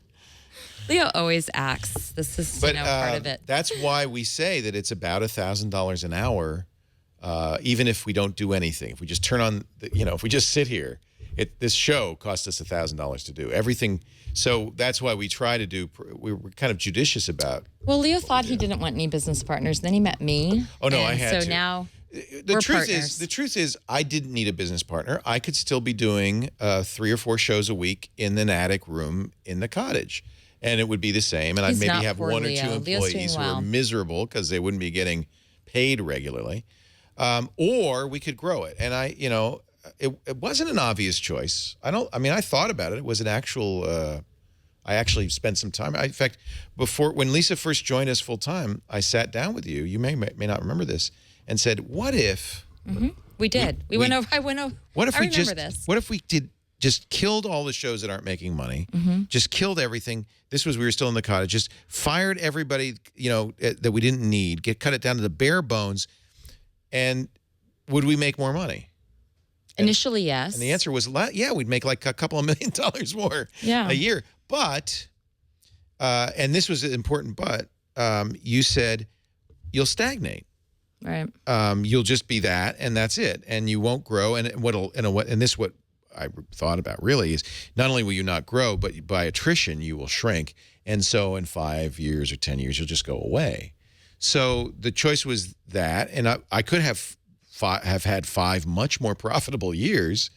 Leo always acts. This is part of it. That's why we say that it's about $1,000 an hour, even if we don't do anything. If we just turn on, if we just sit here, this show costs us $1,000 to do everything. So that's why we try to do. We were kind of judicious about. Well, Leo thought he didn't want any business partners. Then he met me. Oh no, I had to. So now. The truth is, I didn't need a business partner. I could still be doing 3 or 4 shows a week in an attic room in the cottage. And it would be the same. And I'd maybe have 1 or 2 employees who are miserable because they wouldn't be getting paid regularly. Or we could grow it. And it wasn't an obvious choice. I thought about it. It was an actual, I actually spent some time. In fact, when Lisa first joined us full time, I sat down with you. You may not remember this, and said, "What if?" Mm-hmm. We did. We went over. I went over. What if I we remember this? What if we just killed all the shows that aren't making money? Mm-hmm. Just killed everything. We were still in the cottage. Just fired everybody, that we didn't need. Cut it down to the bare bones, and would we make more money? Initially, yes. And the answer was, yeah, we'd make like a couple of $1 million more a year. But, and this was an important but, you said you'll stagnate. Right. You'll just be that, and that's it, and you won't grow. And what I thought about really is not only will you not grow, but by attrition you will shrink, and so in 5 years or 10 years you'll just go away. So the choice was that, and I could have had 5 much more profitable years.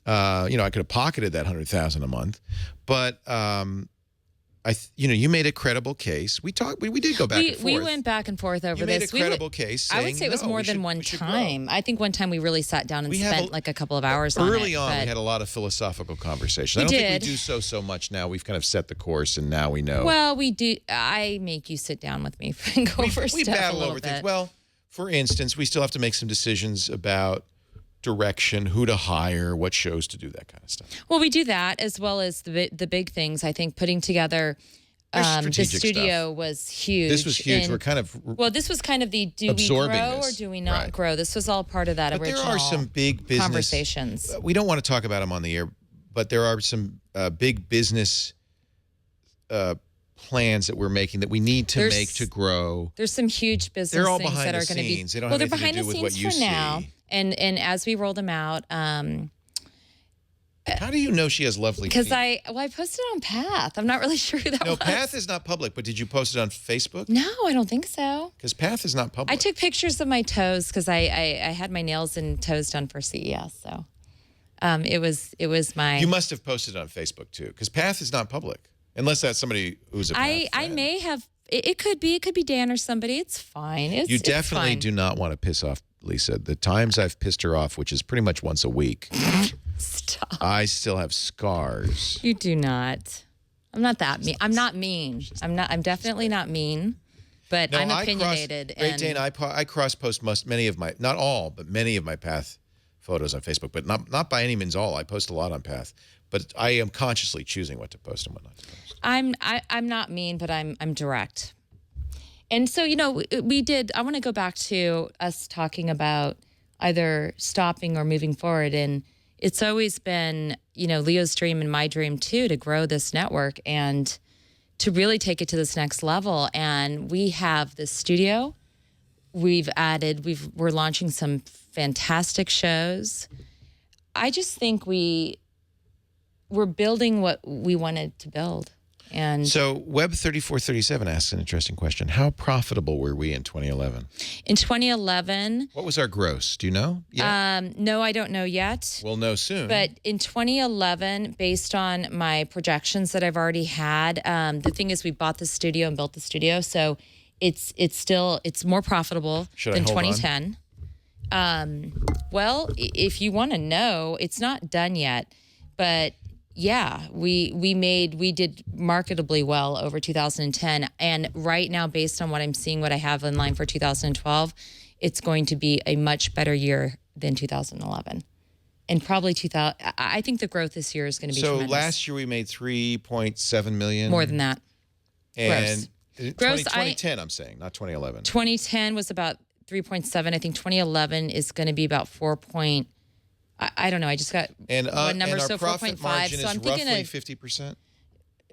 I could have pocketed that 100,000 a month, but you made a credible case. We talked. We did go back and forth. We went back and forth over this. You made a credible case. Saying, I would say it was more than one time. I think one time we really sat down and spent like a couple of hours on it. Early on, we had a lot of philosophical conversation. I don't think we do so much now. We've kind of set the course, and now we know. Well, we do. I make you sit down with me and go over stuff a little bit. We battle over things. Well, for instance, we still have to make some decisions about direction, who to hire, what shows to do, that kind of stuff. Well, we do that as well as the big things. I think putting together the studio was huge. This was huge. We're kind of this was kind of the do we grow or do we not grow? This was all part of that original. There are some big business conversations. We don't want to talk about them on the air, but there are some big business plans that we're making that we need to make to grow. There's some huge business they're all things behind that are the going to be. scenes. They don't have anything to do with what you see. Now. And as we roll them out, how do you know she has lovely feet? Because I posted it on Path. I'm not really sure who that was. No, Path is not public, but did you post it on Facebook? No, I don't think so. Because Path is not public. I took pictures of my toes because I had my nails and toes done for CES. So it was my. You must have posted it on Facebook too, because Path is not public. Unless that's somebody who's a Path fan. I may have. It could be Dan or somebody. It's fine. You definitely do not want to piss off Lisa. The times I've pissed her off, which is pretty much once a week. Stop. I still have scars. You do not. I'm not that mean. I'm not mean. I'm definitely not mean. But I'm opinionated. Great Dane, I cross-post many of my, not all, but many of my Path photos on Facebook. But not by any means all. I post a lot on Path. But I am consciously choosing what to post and what not to post. I'm not mean, but I'm direct. And so, we did, I want to go back to us talking about either stopping or moving forward. And it's always been, Leo's dream and my dream too, to grow this network and to really take it to this next level. And we have this studio. We're launching some fantastic shows. I just think we're building what we wanted to build. And so Web3437 asks an interesting question. How profitable were we in 2011? In 2011... What was our gross? Do you know? No, I don't know yet. We'll know soon. But in 2011, based on my projections that I've already had, the thing is we bought the studio and built the studio. So it's more profitable than 2010. Well, if you want to know, it's not done yet, but yeah, we did marketably well over 2010, and right now, based on what I'm seeing, what I have in line for 2012, it's going to be a much better year than 2011, and probably 2000. I think the growth this year is going to be tremendous. Last year we made $3.7 million. More than that. And gross. 2010, I'm saying, not 2011. 2010 was about 3.7. I think 2011 is going to be about 4. I don't know. I just got one number, and our so 4.5. So I'm thinking roughly 50%.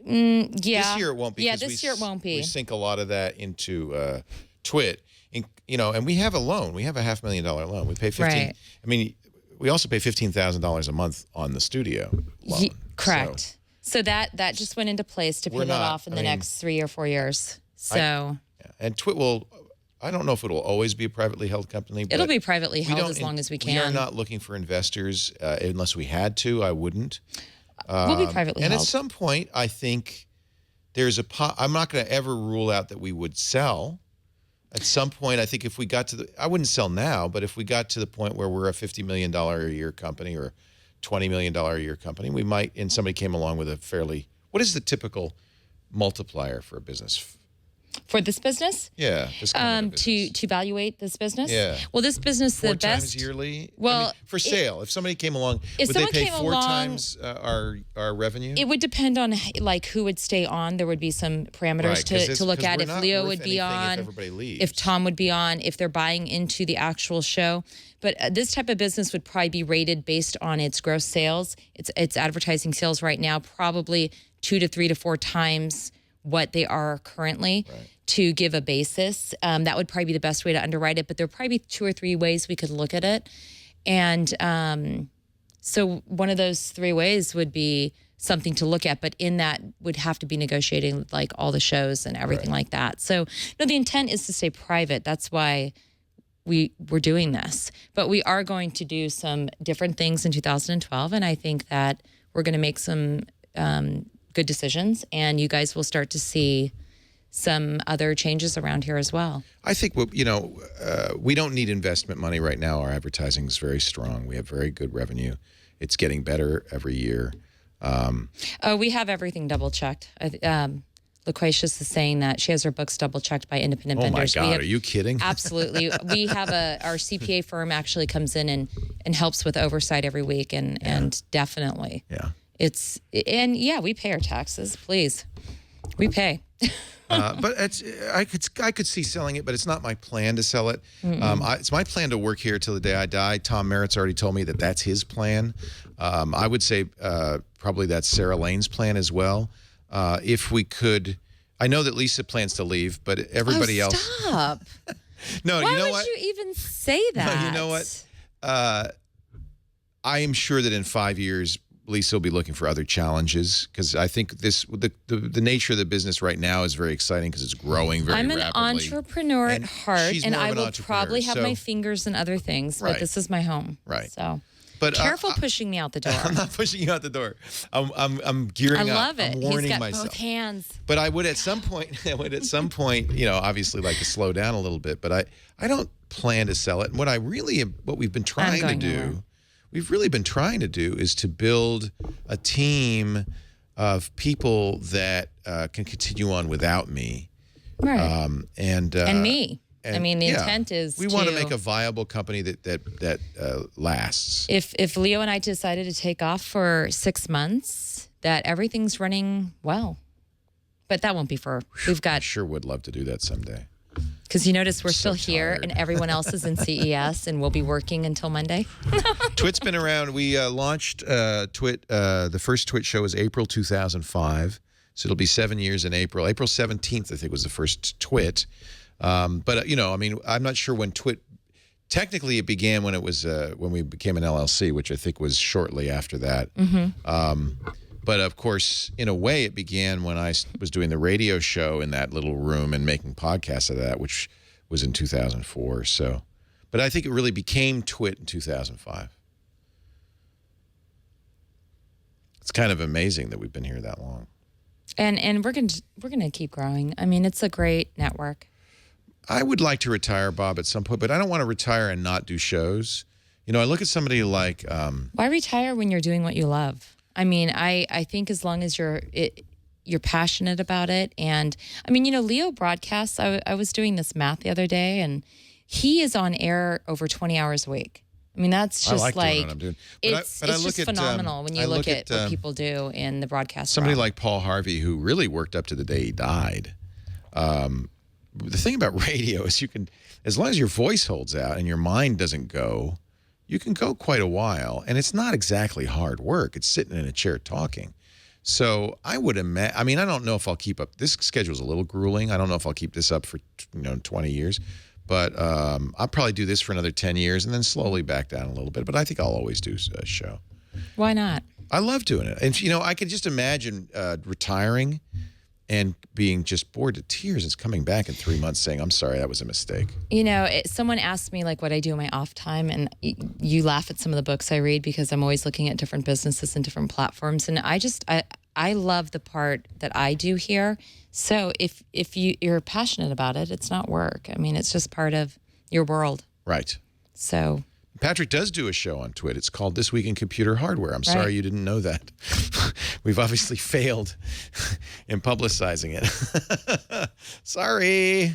Yeah. This year it won't be. Yeah, this year it won't be. We sink a lot of that into TWiT, and we have a loan. We have a $500,000 loan. We pay 15. Right. I mean, we also pay $15,000 a month on the studio loan. Correct. So that just went into place to pay that off in the next 3 or 4 years. So. And TWiT will. I don't know if it will always be a privately held company. But it'll be privately held as long as we can. We are not looking for investors unless we had to. I wouldn't. We'll be privately held. And at some point, I think there's I'm not going to ever rule out that we would sell. At some point, I think if we got to I wouldn't sell now, but if we got to the point where we're a $50 million a year company or $20 million a year company, we might, and somebody came along with a fairly, what is the typical multiplier for a business? For this business? Yeah. This kind of business. To evaluate this business? Yeah. Well, this business, the 4 best. times yearly? Well, I mean, for sale. If somebody came along, would they pay 4 times our revenue? It would depend on like who would stay on. There would be some parameters to look at. If Leo would be on, if Tom would be on, if they're buying into the actual show. But this type of business would probably be rated based on its gross sales. Its advertising sales right now, probably 2 to 3 to 4 times what they are currently, to give a basis. That would probably be the best way to underwrite it, but there would probably be 2 or 3 ways we could look at it. And so one of those 3 ways would be something to look at, but in that would have to be negotiating with like all the shows and everything like that. So no, the intent is to stay private. That's why we're doing this. But we are going to do some different things in 2012, and I think that we're going to make some good decisions, and you guys will start to see some other changes around here as well. I think, we don't need investment money right now. Our advertising is very strong. We have very good revenue. It's getting better every year. We have everything double-checked. LaQuacious is saying that she has her books double-checked by independent vendors. Oh, my God. Are you kidding? Absolutely. We have our CPA firm actually comes in and helps with oversight every week, and definitely. Yeah. We pay our taxes, please. We pay. But I could see selling it, but it's not my plan to sell it. It's my plan to work here till the day I die. Tom Merritt's already told me that that's his plan. I would say probably that's Sarah Lane's plan as well. If we could, I know that Lisa plans to leave, but everybody else. Stop. No, Why you know would what? you even say that? No, you know what? I am sure that in 5 years, Lisa will be looking for other challenges, because I think the nature of the business right now is very exciting because it's growing very rapidly. I'm an entrepreneur at heart, and I will probably have my fingers in other things, but this is my home. Right. So, but careful pushing me out the door. I'm not pushing you out the door. I'm gearing up. I love it. I'm warning He's got myself. both hands. But I would at some point, obviously like to slow down a little bit. But I don't plan to sell it. And what we've been trying to do. We've really been trying to do is to build a team of people that can continue on without me. Right. And me. I mean, the intent is we want to make a viable company that lasts. If Leo and I decided to take off for 6 months, that everything's running well. But that won't be I sure would love to do that someday. Because you notice we're still here and everyone else is in CES and we'll be working until Monday. TWiT's been around. We launched TWiT. The first TWiT show was April 2005. So it'll be 7 years in April. April 17th, I think, was the first TWiT. But, I'm not sure when TWiT, technically it began when it was, when we became an LLC, which I think was shortly after that. But of course, in a way, it began when I was doing the radio show in that little room and making podcasts of that, which was in 2004. So, but I think it really became TWiT in 2005. It's kind of amazing that we've been here that long. And we're gonna keep growing. I mean, it's a great network. I would like to retire, Bob, at some point, but I don't want to retire and not do shows. You know, I look at somebody like... Why retire when you're doing what you love? I mean, I think as long as you're passionate about it. And I mean, you know, Leo broadcasts, I was doing this math the other day, and he is on air over 20 hours a week. I mean, that's just doing what I'm doing. It's just phenomenal when you look at what people do in the broadcast. Somebody like Paul Harvey, who really worked up to the day he died. The thing about radio is you can, as long as your voice holds out and your mind doesn't go, you can go quite a while. And it's not exactly hard work. It's sitting in a chair talking. So I would imagine, I mean, I don't know if I'll keep up. This schedule's a little grueling. I don't know if I'll keep this up for 20 years. But I'll probably do this for another 10 years and then slowly back down a little bit. But I think I'll always do a show. Why not? I love doing it. And, you know, I could just imagine retiring and being just bored to tears and coming back in 3 months saying, I'm sorry, that was a mistake. You know, someone asked me like what I do in my off time, and you laugh at some of the books I read because I'm always looking at different businesses and different platforms. And I love the part that I do here. So if you're passionate about it, it's not work. I mean, it's just part of your world. Right. So... Patrick does do a show on TWiT. It's called This Week in Computer Hardware. I'm sorry you didn't know that. We've obviously failed in publicizing it. Sorry.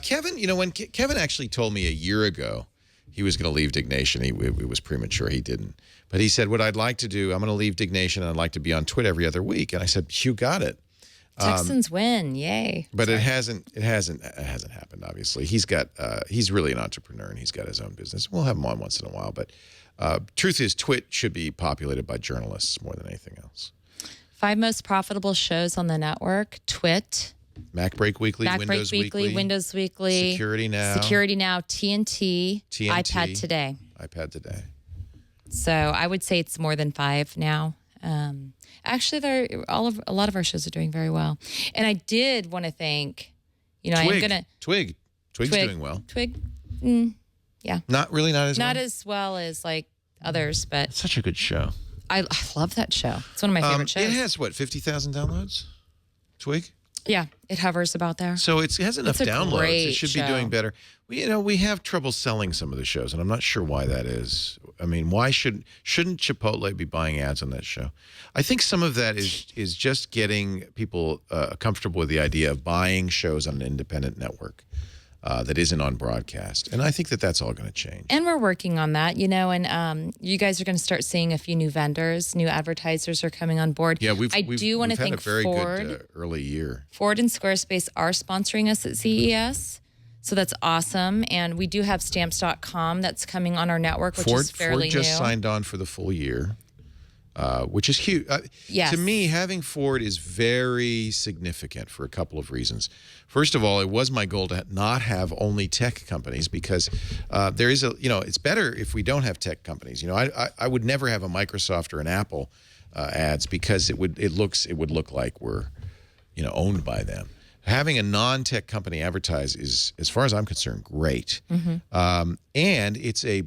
Kevin, you know, when Kevin actually told me a year ago he was going to leave Dignation, it was premature. He didn't. But he said, what I'd like to do, I'm going to leave Dignation and I'd like to be on TWiT every other week. And I said, you got it. Texans win, yay! But it hasn't happened. Obviously, he's really an entrepreneur and he's got his own business. We'll have him on once in a while. But truth is, TWiT should be populated by journalists more than anything else. 5 most profitable shows on the network: TWiT, MacBreak Weekly, Windows Weekly, Security Now, TNT, iPad Today. So I would say it's more than 5 now. Actually, a lot of our shows are doing very well. And I did want to thank, you know, Twig's doing well. Twig, yeah. Not as well as like others, but it's such a good show. I love that show. It's one of my favorite shows. It has what, 50,000 downloads? Twig? Yeah, it hovers about there. So it has enough downloads. It should be doing better. We have trouble selling some of the shows, and I'm not sure why that is. I mean, why shouldn't Chipotle be buying ads on that show? I think some of that is just getting people comfortable with the idea of buying shows on an independent network that isn't on broadcast. And I think that's all going to change. And we're working on that, you know, and you guys are going to start seeing a few new vendors, new advertisers are coming on board. Yeah, we've had thank a very Ford. Good early year. Ford and Squarespace are sponsoring us at CES. So that's awesome. And we do have Stamps.com that's coming on our network, which is fairly new. Ford just signed on for the full year, which is huge. Yes. To me, having Ford is very significant for a couple of reasons. First of all, it was my goal to not have only tech companies because there is it's better if we don't have tech companies. You know, I would never have a Microsoft or an Apple ads because it would look like we're, owned by them. Having a non-tech company advertise is, as far as I'm concerned, great. Mm-hmm. And it's a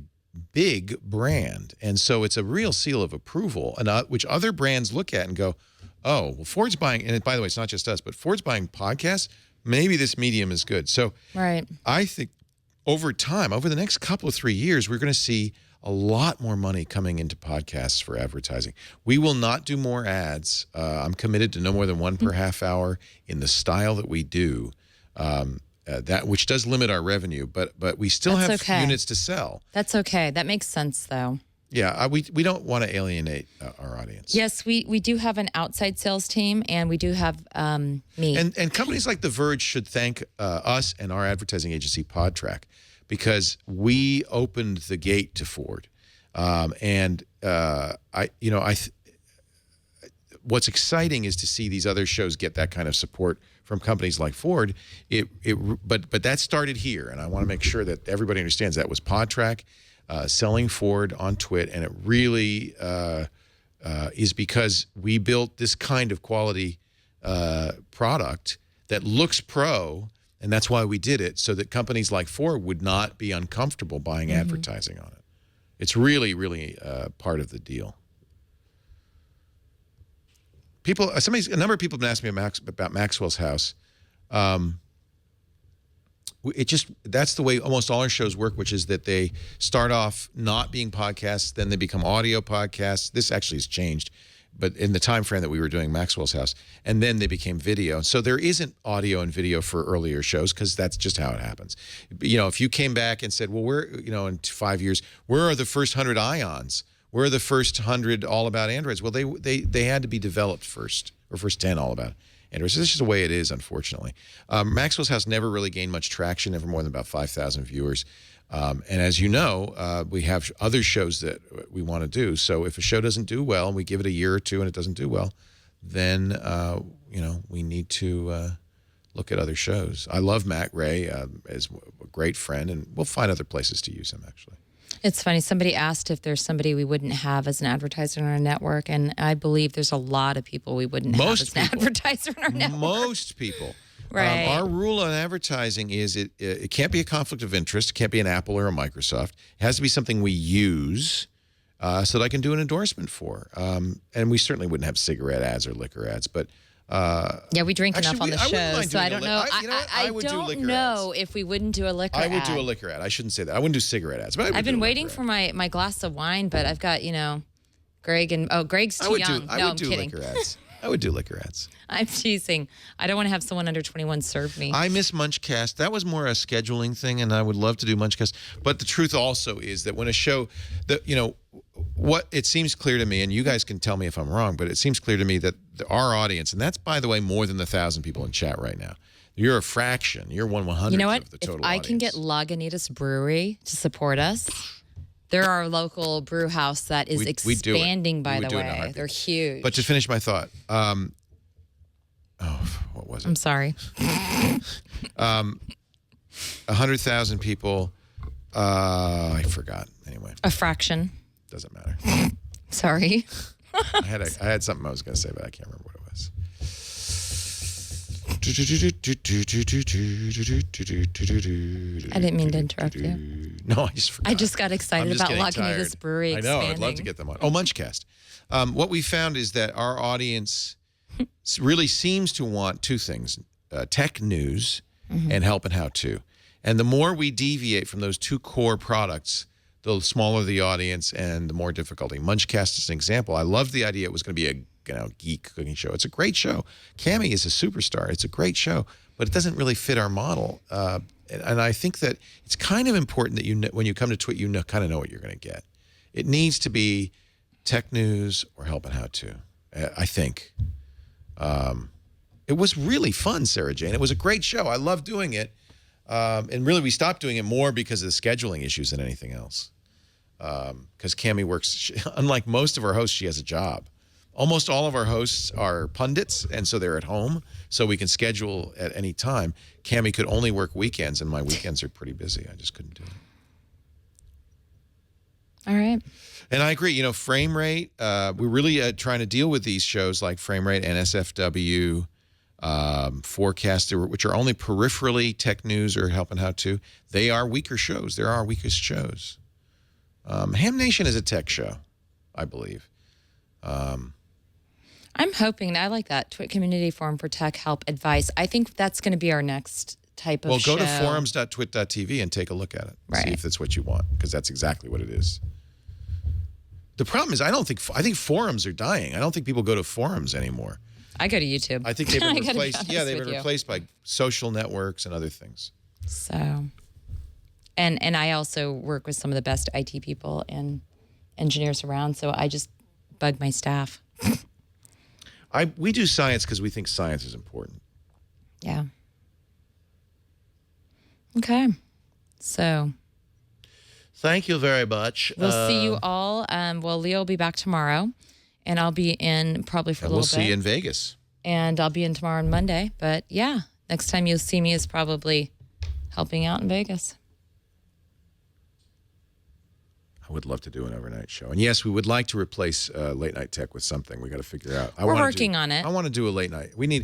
big brand. And so it's a real seal of approval, and which other brands look at and go, oh, well, Ford's buying, and by the way, it's not just us, but Ford's buying podcasts. Maybe this medium is good. So right. I think over time, over the next couple of 3 years, we're going to see a lot more money coming into podcasts for advertising. We will not do more ads. I'm committed to no more than one per half hour in the style that we do, which does limit our revenue, but we still have units to sell. That's okay. That makes sense, though. Yeah, we don't want to alienate our audience. Yes, we do have an outside sales team, and we do have me. And companies like The Verge should thank us and our advertising agency, PodTrack, because we opened the gate to Ford. What's exciting is to see these other shows get that kind of support from companies like Ford. But that started here, and I want to make sure that everybody understands that was PodTrack selling Ford on TWiT, and it really is because we built this kind of quality product that looks pro. And that's why we did it, so that companies like Ford would not be uncomfortable buying advertising on it. It's really, really part of the deal. A number of people have been asking me about Maxwell's house. that's the way almost all our shows work, which is that they start off not being podcasts, then they become audio podcasts. This actually has changed, but in the time frame that we were doing Maxwell's House, and then they became video. So there isn't audio and video for earlier shows because that's just how it happens. You know, if you came back and said, well, in 5 years, where are the first 100 Ions? Where are the first 100 All About Androids? Well, they had to be developed first, or first 10 All About Android. So this is the way it is, unfortunately. Maxwell's House never really gained much traction, never more than about 5,000 viewers. And as you know, we have other shows that we want to do. So if a show doesn't do well and we give it a year or two and it doesn't do well, then, we need to look at other shows. I love Matt Ray as a great friend, and we'll find other places to use him, actually. It's funny. Somebody asked if there's somebody we wouldn't have as an advertiser in our network, and I believe there's a lot of people we wouldn't have as an advertiser in our network. Most people. Right. Our rule on advertising is it can't be a conflict of interest. It can't be an Apple or a Microsoft. It has to be something we use so that I can do an endorsement for. And we certainly wouldn't have cigarette ads or liquor ads, but yeah, we drink enough on the show, so I don't know. I don't know if we wouldn't do a liquor ad. I would do a liquor ad. I shouldn't say that. I wouldn't do cigarette ads. But I've been waiting for my glass of wine, but I've got, Greg and Greg's too young. No, I'm kidding. Liquor ads. I would do liquor ads. I'm teasing. I don't want to have someone under 21 serve me. I miss Munchcast. That was more a scheduling thing, and I would love to do Munchcast. But the truth also is that when a show, what it seems clear to me, and you guys can tell me if I'm wrong, but it seems clear to me that our audience, and that's, by the way, more than the 1,000 people in chat right now. You're a fraction. You're 1/100th You know what? of the total If I audience. can get Lagunitas Brewery to support us, they're our local brew house that is expanding, by the way. They're huge. But to finish my thought, what was it? I'm sorry. 100,000 people. I forgot. Anyway. A fraction. Doesn't matter. Sorry. I had something I was going to say, but I can't remember what it was. I didn't mean to interrupt you. No, I just forgot. I just got excited about Lagunitas Brewery expanding. I know. I'd love to get them on. Oh, Munchcast. What we found is that our audience really seems to want two things, tech news and help and how-to. And the more we deviate from those two core products, the smaller the audience and the more difficulty. Munchcast is an example. I loved the idea it was going to be a geek cooking show. It's a great show. Cammie is a superstar. It's a great show, but it doesn't really fit our model. And I think that it's kind of important that when you come to TWiT, kind of know what you're going to get. It needs to be tech news or help and how-to, I think. It was really fun, Sarah Jane. It was a great show. I loved doing it. And really, we stopped doing it more because of the scheduling issues than anything else. Because Cammie works, unlike most of our hosts, she has a job. Almost all of our hosts are pundits, and so they're at home, so we can schedule at any time. Cammie could only work weekends, and my weekends are pretty busy. I just couldn't do it. All right. And I agree. Frame rate, we're really trying to deal with these shows like Frame Rate, NSFW, Forecaster, which are only peripherally tech news or help and how-to. They are weaker shows. They're our weakest shows. Ham Nation is a tech show, I believe. I'm hoping, I like that, TWiT Community Forum for Tech Help Advice. I think that's going to be our next type of show. Well, go to forums.twit.tv and take a look at it. Right. See if that's what you want, because that's exactly what it is. The problem is I think forums are dying. I don't think people go to forums anymore. I go to YouTube. I think they've been replaced. Yeah, they've been replaced by social networks and other things. So, and I also work with some of the best IT people and engineers around, so I just bug my staff. We do science because we think science is important. Yeah. Okay. So. Thank you very much. We'll see you all. Leo will be back tomorrow, and I'll be in probably for a little bit. We'll see you in Vegas. And I'll be in tomorrow and Monday. But yeah, next time you'll see me is probably helping out in Vegas. I would love to do an overnight show. And yes, we would like to replace late night tech with something. We got to figure out. We're working on it. I want to do a late night. You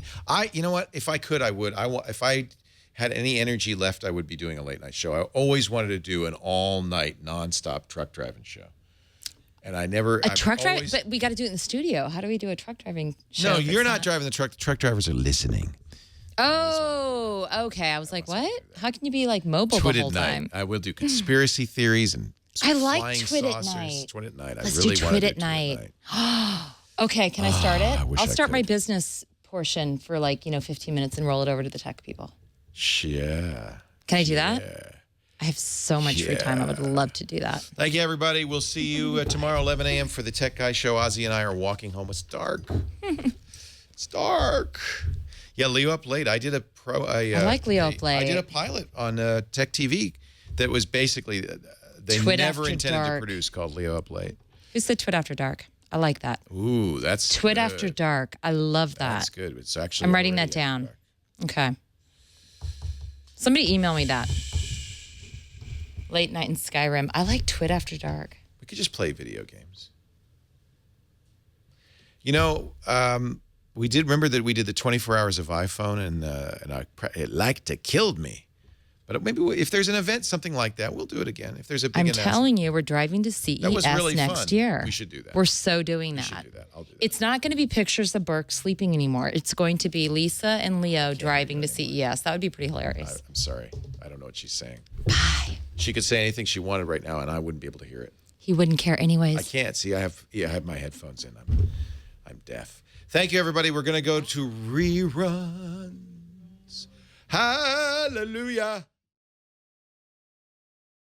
know what? If I could, I would. If I had any energy left, I would be doing a late night show. I always wanted to do an all night, nonstop truck driving show. And I never. But we got to do it in the studio. How do we do a truck driving show? No, you're not driving the truck. The truck drivers are listening. Oh, okay. I was like, what? How can you be like mobile the whole time? I will do conspiracy theories and I like flying TWiT at saucers. night. TWiT at night. Let's I really do want to TWiT do at TWiT night. at night. Okay, can I start it? I wish I'll I start my could. business portion for like, 15 minutes and roll it over to the tech people. Yeah. Can I do that? I have so much free time. I would love to do that. Thank you, everybody. We'll see you tomorrow, 11 a.m. for the Tech Guy Show. Ozzy and I are walking home. It's dark. It's dark. Yeah, Leo Up Late. I did I like Leo Up Late. I did a pilot on Tech TV that was basically they TWiT never After intended Dark. to produce, called Leo Up Late. Who said TWiT After Dark? I like that. Ooh, that's TWiT good. After Dark. I love that. That's good. It's actually I'm writing that already down. after dark. Okay. Somebody email me that. Late Night in Skyrim. I like TWiT After Dark. We could just play video games. We did remember that we did the 24 hours of iPhone, and it liked to killed me. But maybe if there's an event, something like that, we'll do it again. If there's a big I'm announcement. telling you, we're driving to CES That was really next fun. year. We should do that. We're so doing We that. should do that. I'll do that. It's not going to be pictures of Burke sleeping anymore. It's going to be Lisa and Leo driving to CES. That would be pretty hilarious. I'm sorry. I don't know what she's saying. Bye. She could say anything she wanted right now, and I wouldn't be able to hear it. He wouldn't care anyways. I can't. See, I have my headphones in. I'm deaf. Thank you, everybody. We're going to go to reruns. Hallelujah.